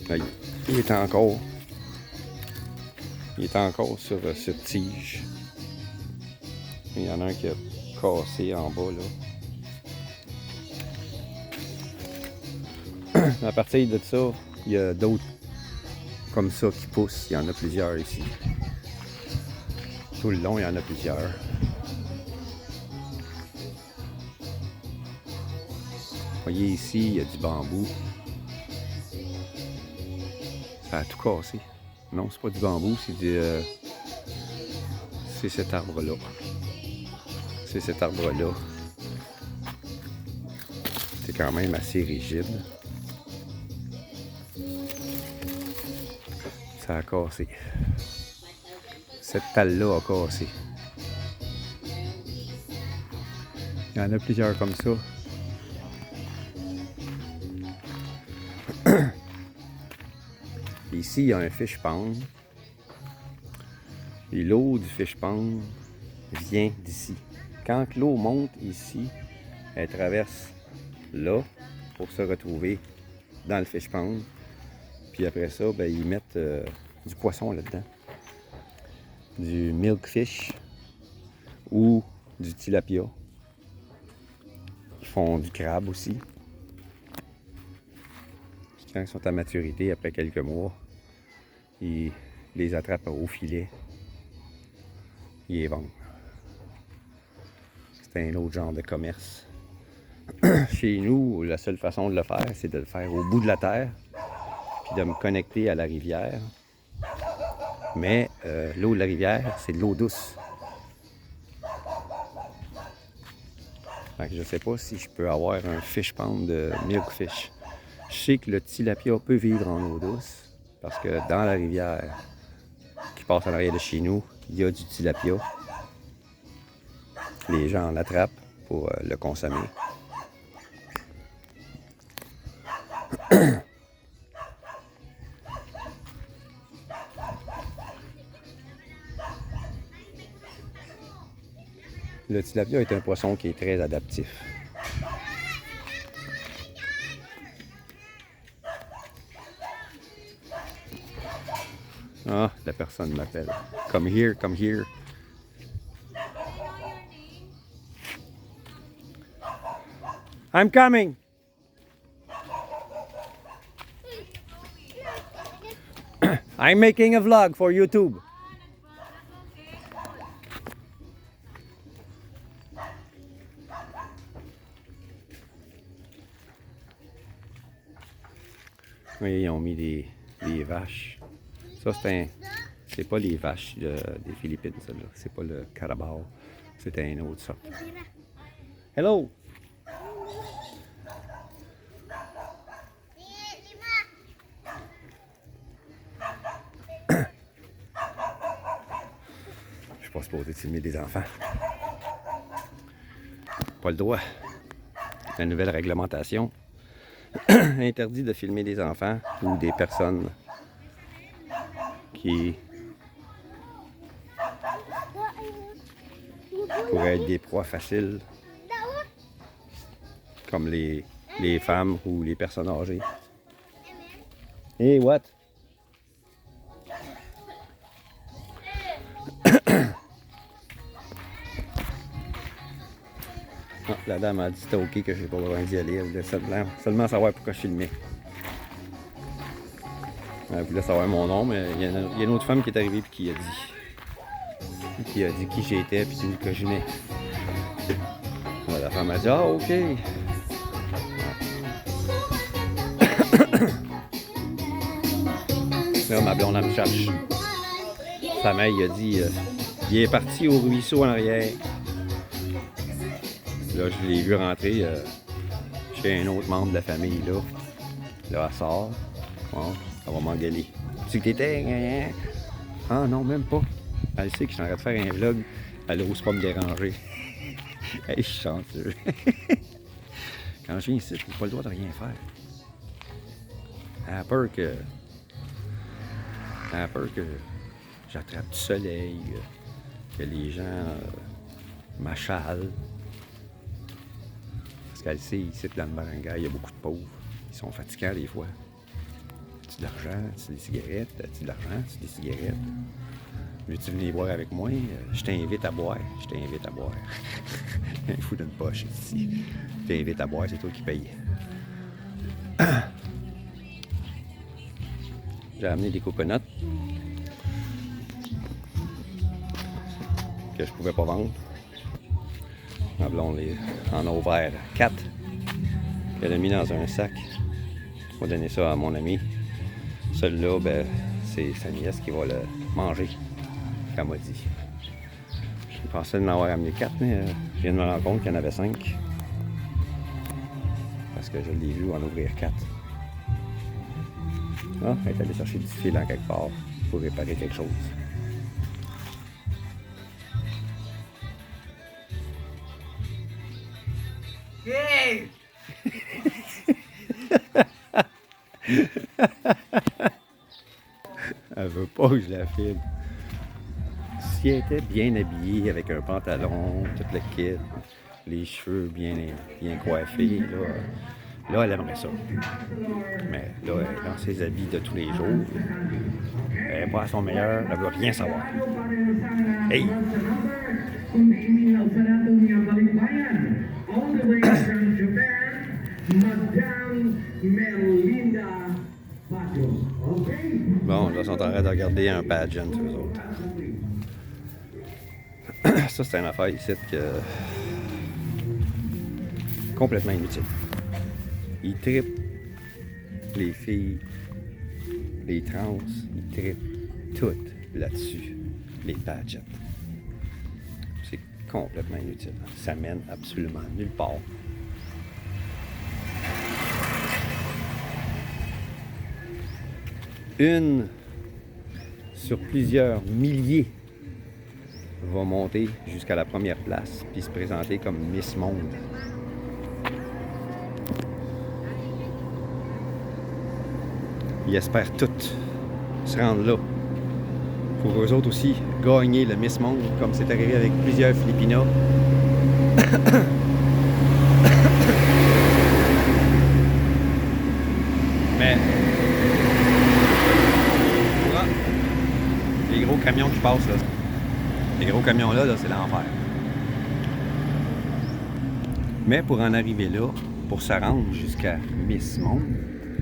Là, il est encore sur cette tige. Il y en a un qui a cassé en bas là. À partir de ça, il y a d'autres comme ça qui poussent. Il y en a plusieurs ici. Tout le long, il y en a plusieurs. Vous voyez ici, il y a du bambou. Ça a tout cassé. Non, c'est pas du bambou, c'est cet arbre-là. C'est cet arbre-là. C'est quand même assez rigide. Ça a cassé. Cette talle-là a cassé. Il y en a plusieurs comme ça. Ici, il y a un fish pond. Et l'eau du fish pond vient d'ici. Quand l'eau monte ici, elle traverse là pour se retrouver dans le fish pond. Puis après ça, ben, ils mettent du poisson là-dedans. Du milkfish ou du tilapia. Ils font du crabe aussi. Puis quand ils sont à maturité, après quelques mois, ils les attrapent au filet. Ils les vendent. C'est un autre genre de commerce. Chez nous, la seule façon de le faire, c'est de le faire au bout de la terre, puis de me connecter à la rivière. Mais l'eau de la rivière, c'est de l'eau douce. Fait que je ne sais pas si je peux avoir un fish pond de milkfish. Je sais que le tilapia peut vivre en eau douce, parce que dans la rivière qui passe en arrière de chez nous, il y a du tilapia. Les gens l'attrapent pour le consommer. Le tilapia est un poisson qui est très adaptif. Ah, la personne m'appelle. Come here, come here. I'm coming. I'm making a vlog for YouTube. Oui, ils ont mis des vaches. Ça, c'est pas les vaches des Philippines, ça, là. C'est pas le carabao. C'est un autre, ça. Hello! Je suis pas supposé filmer des enfants. Pas le droit. La nouvelle réglementation interdit de filmer des enfants ou des personnes qui pourraient être des proies faciles, comme les femmes ou les personnes âgées. Hey, what? Ah, la dame a dit que c'était ok que j'ai pas besoin d'y aller. Elle voulait seulement savoir pourquoi je filmais. Elle voulait savoir mon nom, mais il y a une autre femme qui est arrivée et qui a dit qui j'étais puis d'où que je venais. La femme a dit ah ok. Là, ma blonde elle me cherche. Sa mère il a dit il est parti au ruisseau en arrière. Là, je l'ai vu rentrer chez un autre membre de la famille, là. Là, elle sort. Bon, elle va m'engueuler. Tu que t'étais? Ah non, même pas. Elle sait que je suis en train de faire un vlog. Elle n'ose pas me déranger. Hey, je suis chanceux. Quand je viens ici, je n'ai pas le droit de rien faire. Elle a peur que j'attrape du soleil, que les gens m'achalent. Qu'elle sait, ici, dans le barangay, il y a beaucoup de pauvres. Ils sont fatigants des fois. As-tu de l'argent? As-tu des cigarettes? As-tu de l'argent? As-tu des cigarettes? Veux-tu venir boire avec moi? Je t'invite à boire. Je t'invite à boire. Un fou d'une poche ici. Je t'invite à boire, c'est toi qui payes. J'ai amené des coconuts que je pouvais pas vendre. Ma blonde en a ouvert 4 qu'elle a mis dans un sac. Je vais donner ça à mon ami. Celui-là, ben, c'est sa nièce qui va le manger, comme elle m'a dit. Je pensais en avoir amené 4, mais je viens de me rendre compte qu'il y en avait 5. Parce que je l'ai vu en ouvrir 4. Ah, elle est allée chercher du fil en quelque part pour réparer quelque chose. Hey! Elle veut pas que je la filme. S'il était bien habillé avec un pantalon, tout le kit, les cheveux bien coiffés, là, elle aimerait ça. Mais là, elle est dans ses habits de tous les jours. Elle n'est pas à son meilleur, elle ne veut rien savoir. Hey! Bon, là, ils sont en train de regarder un pageant, eux autres. Ça, c'est une affaire ici complètement inutile. Ils trippent, les filles, les trans, ils trippent toutes là-dessus, les pageants. C'est complètement inutile. Ça mène absolument nulle part. Une sur plusieurs milliers va monter jusqu'à la première place puis se présenter comme Miss Monde. Ils espèrent toutes se rendre là. Pour eux autres aussi, gagner le Miss Monde, comme c'est arrivé avec plusieurs Filipinas. Mais les gros camions qui passent là, les gros camions là, c'est l'enfer. Mais pour en arriver là, pour se rendre jusqu'à Miss Monde,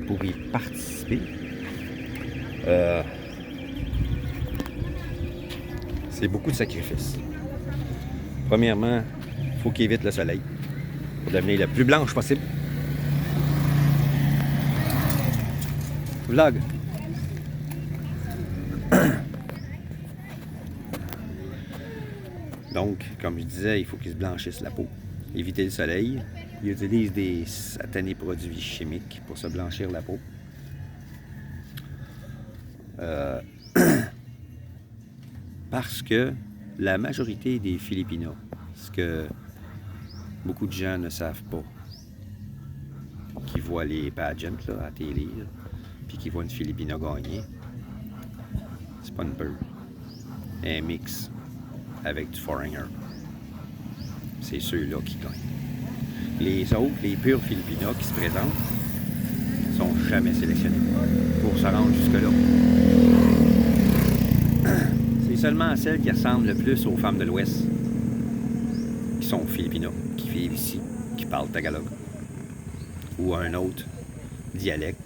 pour y participer, c'est beaucoup de sacrifices. Premièrement, il faut qu'il évite le soleil pour devenir la plus blanche possible. Vlog. Donc, comme je disais, il faut qu'ils se blanchissent la peau. Éviter le soleil. Ils utilisent des satanés produits chimiques pour se blanchir la peau. Parce que la majorité des Filipinos, ce que beaucoup de gens ne savent pas, qui voient les pageants là, à la télé, là, puis qui voient une Filipina gagner, c'est pas une pearl. Un mix avec du foreigner. C'est ceux-là qui gagnent. Les autres, les purs Filipinas qui se présentent, sont jamais sélectionnés pour se rendre jusque-là. C'est seulement celles qui ressemblent le plus aux femmes de l'Ouest, qui sont Filipinas, qui vivent ici, qui parlent tagalog, ou un autre dialecte,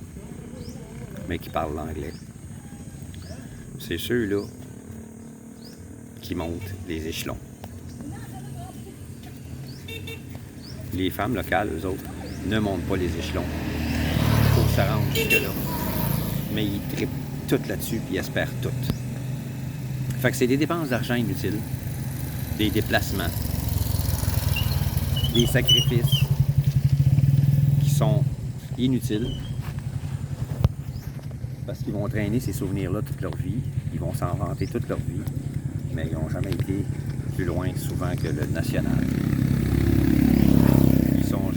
mais qui parlent l'anglais. C'est ceux-là qui montent les échelons. Les femmes locales, eux autres, ne montent pas les échelons pour se rendre jusque-là. Mais ils trippent tout là-dessus et ils espèrent tout. Fait que c'est des dépenses d'argent inutiles, des déplacements, des sacrifices qui sont inutiles parce qu'ils vont traîner ces souvenirs-là toute leur vie, ils vont s'en vanter toute leur vie, mais ils n'ont jamais été plus loin souvent que le national. Ils n'ont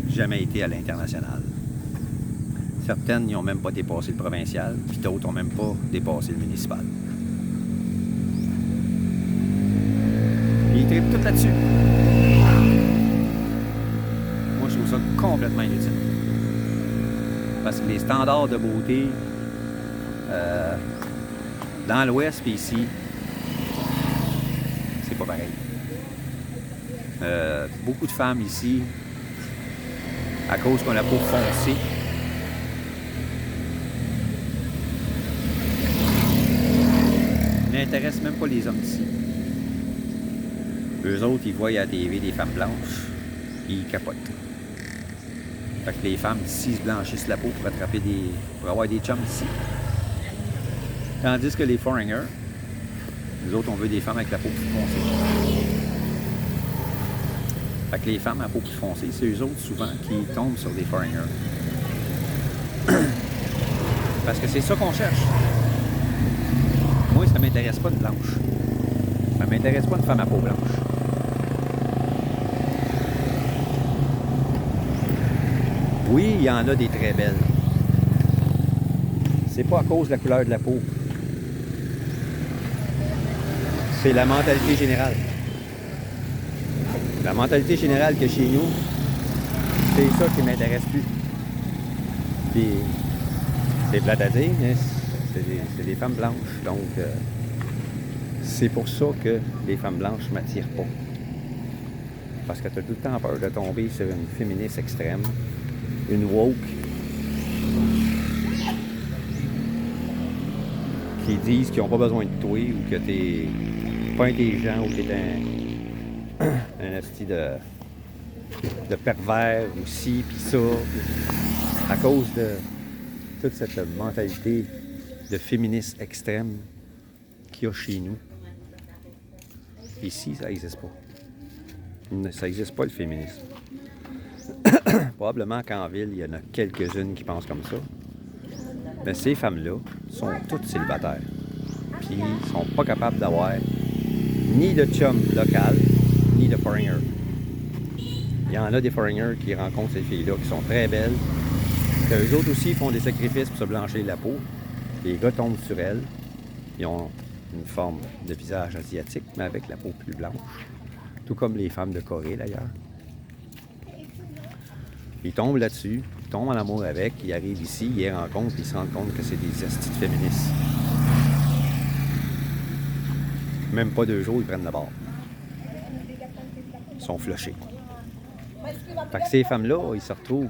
jamais été à l'international. Certaines n'ont même pas dépassé le provincial, puis d'autres n'ont même pas dépassé le municipal. Puis ils trippent tout là-dessus. Moi, je trouve ça complètement inutile. Parce que les standards de beauté dans l'Ouest puis ici, c'est pas pareil. Beaucoup de femmes ici, à cause qu'on a la peau foncée, n'intéressent même pas les hommes d'ici. Eux autres, ils voient à la TV des femmes blanches, ils capotent. Fait que les femmes d'ici se blanchissent la peau pour pour avoir des chums ici. Tandis que les foreigners, nous autres, on veut des femmes avec la peau plus foncée. Fait que les femmes à peau plus foncée, c'est eux autres souvent qui tombent sur des foreigners. Parce que c'est ça qu'on cherche. Moi, ça m'intéresse pas de blanche. Ça m'intéresse pas une femme à peau blanche. Oui, il y en a des très belles. C'est pas à cause de la couleur de la peau. C'est la mentalité générale. La mentalité générale que chez nous, c'est ça qui m'intéresse plus. Puis, c'est plate à dire, mais c'est des femmes blanches. Donc, c'est pour ça que les femmes blanches ne m'attirent pas. Parce que tu as tout le temps peur de tomber sur une féministe extrême, une woke, qui disent qu'ils n'ont pas besoin de toi ou que t'es pas intelligent ou que t'es un esti de pervers ou ci pis ça, à cause de toute cette mentalité de féministe extrême qu'il y a chez nous. Ici, ça n'existe pas. Ça n'existe pas le féminisme. Probablement qu'en ville, il y en a quelques-unes qui pensent comme ça. Mais ces femmes-là sont toutes célibataires. Puis ils sont pas capables d'avoir ni de chum local, ni de foreigner. Il y en a des foreigners qui rencontrent ces filles-là qui sont très belles. Eux autres aussi font des sacrifices pour se blanchir la peau. Les gars tombent sur elles. Ils ont une forme de visage asiatique, mais avec la peau plus blanche. Tout comme les femmes de Corée, d'ailleurs. Ils tombent là-dessus, ils tombent en amour avec, ils arrivent ici, ils les rencontrent, puis ils se rendent compte que c'est des estis de féministes. Même pas 2 jours, ils prennent la barre. Ils sont flushés. Fait que ces femmes-là, ils se retrouvent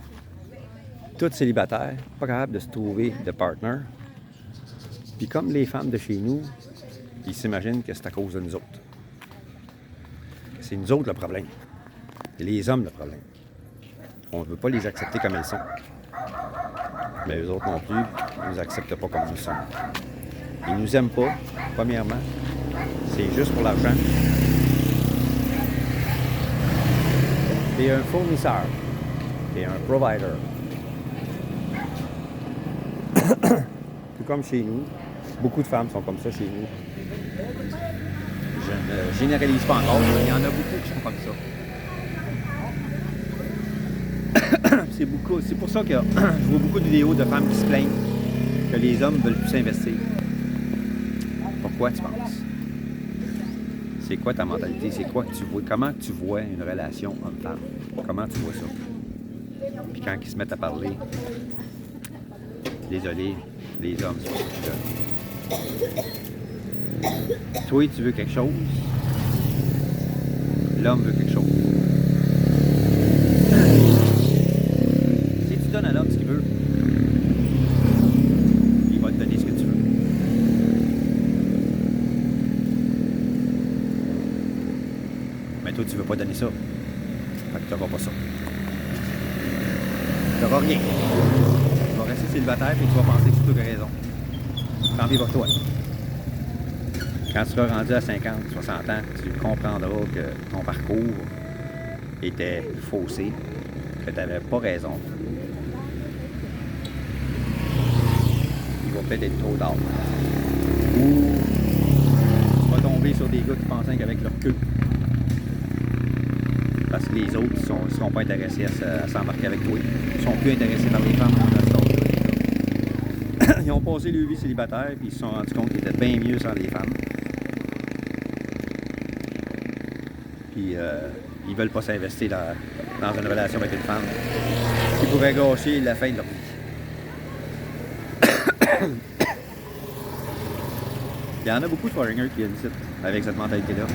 toutes célibataires, pas capables de se trouver de partner. Puis comme les femmes de chez nous, ils s'imaginent que c'est à cause de nous autres. C'est nous autres le problème. C'est les hommes le problème. On ne veut pas les accepter comme elles sont. Mais eux autres non plus, ils ne nous acceptent pas comme nous sommes. Ils ne nous aiment pas, premièrement. C'est juste pour l'argent. T'es un fournisseur. T'es un provider. Tout comme chez nous. Beaucoup de femmes sont comme ça chez nous. Je ne généralise pas encore, mais il y en a beaucoup qui sont comme ça. C'est pour ça que je vois beaucoup de vidéos de femmes qui se plaignent que les hommes veulent plus s'investir. Pourquoi tu penses? C'est quoi ta mentalité? C'est quoi que tu vois? Comment tu vois une relation homme-femme? Comment tu vois ça? Puis quand ils se mettent à parler, désolé, les hommes sont plus jeunes. Toi, tu veux quelque chose. L'homme veut quelque chose. Si tu donnes à l'homme ce qu'il veut, il va te donner ce que tu veux. Mais toi, tu veux pas donner ça. Fait que tu n'auras pas ça. Tu n'auras rien. Tu vas rester célibataire et tu vas penser que c'est toi qui as raison. Tant pis pour toi. Quand tu seras rendu à 50, 60 ans, tu comprendras que ton parcours était faussé, que tu n'avais pas raison. Il va peut-être être trop tard. Ou tu vas tomber sur des gars qui pensaient qu'avec leur queue. Parce que les autres ne seront pas intéressés à s'embarquer avec toi. Ils sont plus intéressés par les femmes Ils ont passé leur vie célibataire et ils se sont rendus compte qu'ils étaient bien mieux sans les femmes. Puis ils veulent pas s'investir dans une relation avec une femme qui pourrait gâcher la fin de leur vie. Il y en a beaucoup de foreigners qui viennent ici avec cette mentalité-là.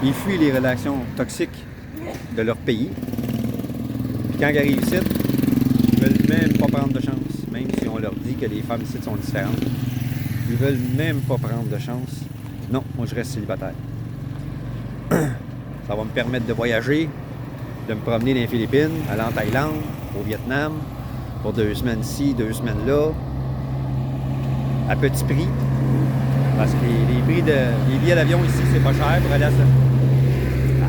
Ils fuient les relations toxiques de leur pays. Puis quand ils arrivent ici, ils veulent même pas prendre de chance, même si on leur dit que les femmes ici sont différentes. Ils veulent même pas prendre de chance. Non, moi je reste célibataire. Ça va me permettre de voyager, de me promener dans les Philippines, aller en Thaïlande, au Vietnam, pour 2 semaines ici, 2 semaines là, à petit prix. Parce que les billets d'avion ici, c'est pas cher pour aller à ça.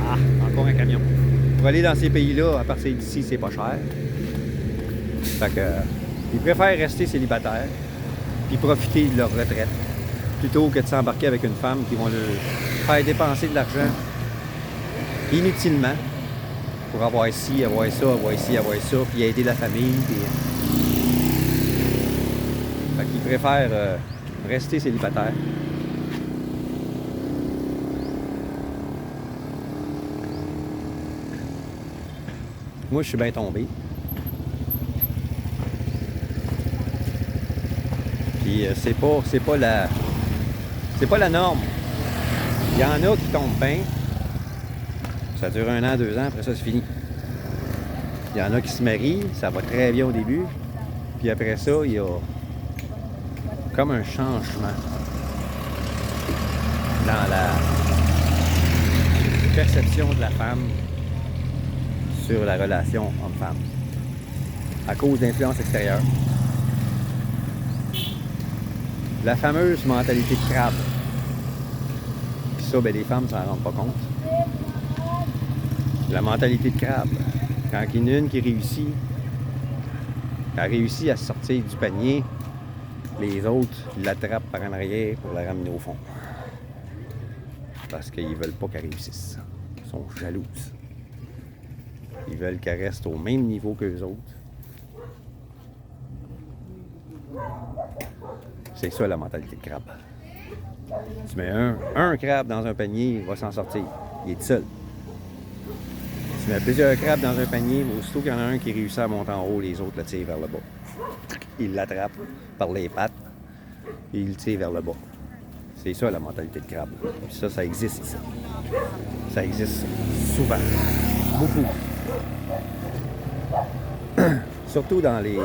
Ah, encore un camion. Pour aller dans ces pays-là, à partir d'ici, c'est pas cher. Fait que, ils préfèrent rester célibataires puis profiter de leur retraite plutôt que de s'embarquer avec une femme qui va leur faire dépenser de l'argent inutilement pour avoir ci, avoir ça, avoir ci, avoir ça, puis aider la famille. Puis... Fait qu'ils préfèrent rester célibataires Moi, je suis bien tombé. Puis c'est pas la norme. Il y en a qui tombent bien. Ça dure 1 an, 2 ans, après ça, c'est fini. Il y en a qui se marient, ça va très bien au début. Puis après ça, il y a comme un changement dans la perception de la femme sur la relation homme-femme à cause d'influences extérieures. La fameuse mentalité de crabe. Puis ça, ben, les femmes ne s'en rendent pas compte. La mentalité de crabe. Quand il y en a une qui réussit, elle réussit à sortir du panier, les autres l'attrapent par en arrière pour la ramener au fond. Parce qu'ils veulent pas qu'elle réussisse. Ils sont jalouses. Ils veulent qu'elle reste au même niveau qu'eux autres. C'est ça la mentalité de crabe. Tu mets un crabe dans un panier, il va s'en sortir. Il est tout seul. Tu mets plusieurs crabes dans un panier, mais aussitôt qu'il y en a un qui réussit à monter en haut, les autres le tirent vers le bas. Ils l'attrapent par les pattes et ils le tirent vers le bas. C'est ça la mentalité de crabe. Puis ça existe ici. Ça existe souvent. Beaucoup. Surtout dans les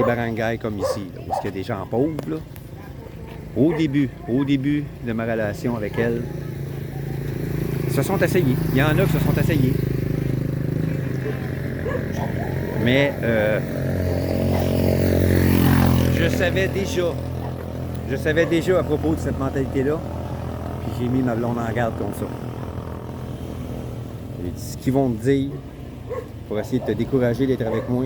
barangays comme ici, là, où il y a des gens pauvres. Là. Au début de ma relation avec elle, se sont essayés. Il y en a qui se sont essayés. Mais je savais déjà à propos de cette mentalité-là, puis j'ai mis ma blonde en garde contre ça. J'ai dit, ce qu'ils vont te dire pour essayer de te décourager d'être avec moi,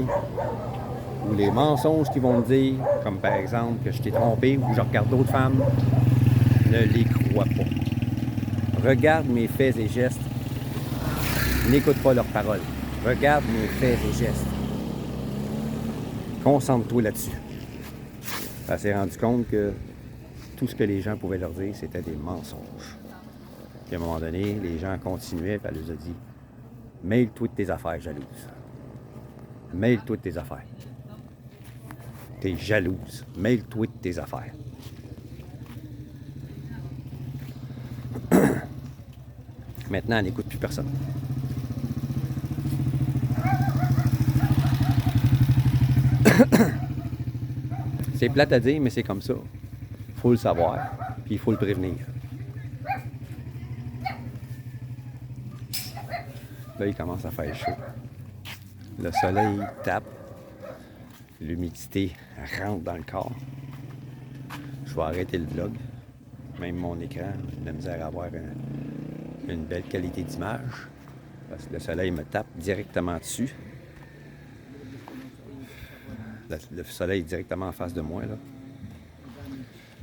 ou les mensonges qu'ils vont te dire, comme par exemple que je t'ai trompé ou que je regarde d'autres femmes, ne les crois pas. Regarde mes faits et gestes. N'écoute pas leurs paroles. Regarde mes faits et gestes. Concentre-toi là-dessus. Elle s'est rendu compte que tout ce que les gens pouvaient leur dire, c'était des mensonges. Puis à un moment donné, les gens continuaient, puis elle leur a dit « Mêle-toi de tes affaires, jalouse. Mêle-toi de tes affaires. T'es jalouse. Mêle-toi de tes affaires. » Maintenant, elle n'écoute plus personne. C'est plate à dire, mais c'est comme ça. Il faut le savoir, puis il faut le prévenir. Là, il commence à faire chaud. Le soleil tape. L'humidité rentre dans le corps. Je vais arrêter le vlog. Même mon écran, j'ai de la misère à avoir une belle qualité d'image. Parce que le soleil me tape directement dessus. Le soleil est directement en face de moi, là.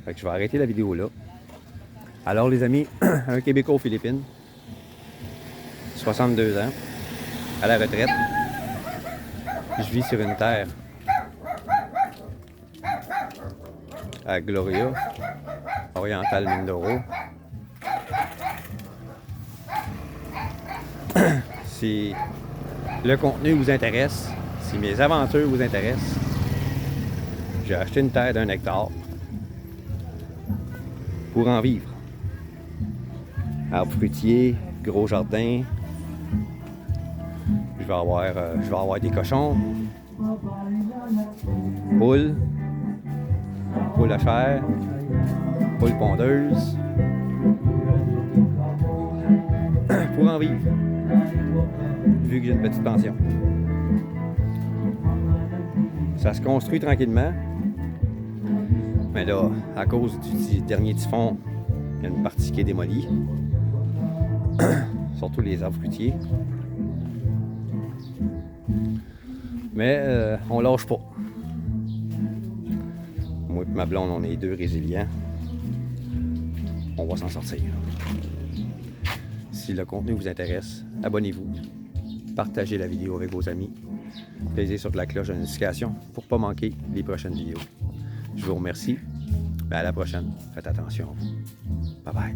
Fait que je vais arrêter la vidéo là. Alors, les amis, un Québécois aux Philippines, 62 ans, à la retraite. Je vis sur une terre à Gloria, Oriental Mindoro. Si le contenu vous intéresse, si mes aventures vous intéressent, j'ai acheté une terre d'1 hectare pour en vivre. Arbres fruitiers, gros jardin. Je vais avoir des cochons, poules à chair, poules pondeuses, pour en vivre, vu que j'ai une petite pension. Ça se construit tranquillement, mais là, à cause du dernier typhon, il y a une partie qui est démolie, surtout les arbres fruitiers. Mais on lâche pas. Moi et ma blonde, on est deux résilients. On va s'en sortir. Si le contenu vous intéresse, abonnez-vous. Partagez la vidéo avec vos amis. Cliquez sur la cloche de notification pour ne pas manquer les prochaines vidéos. Je vous remercie. À la prochaine. Faites attention. Bye bye.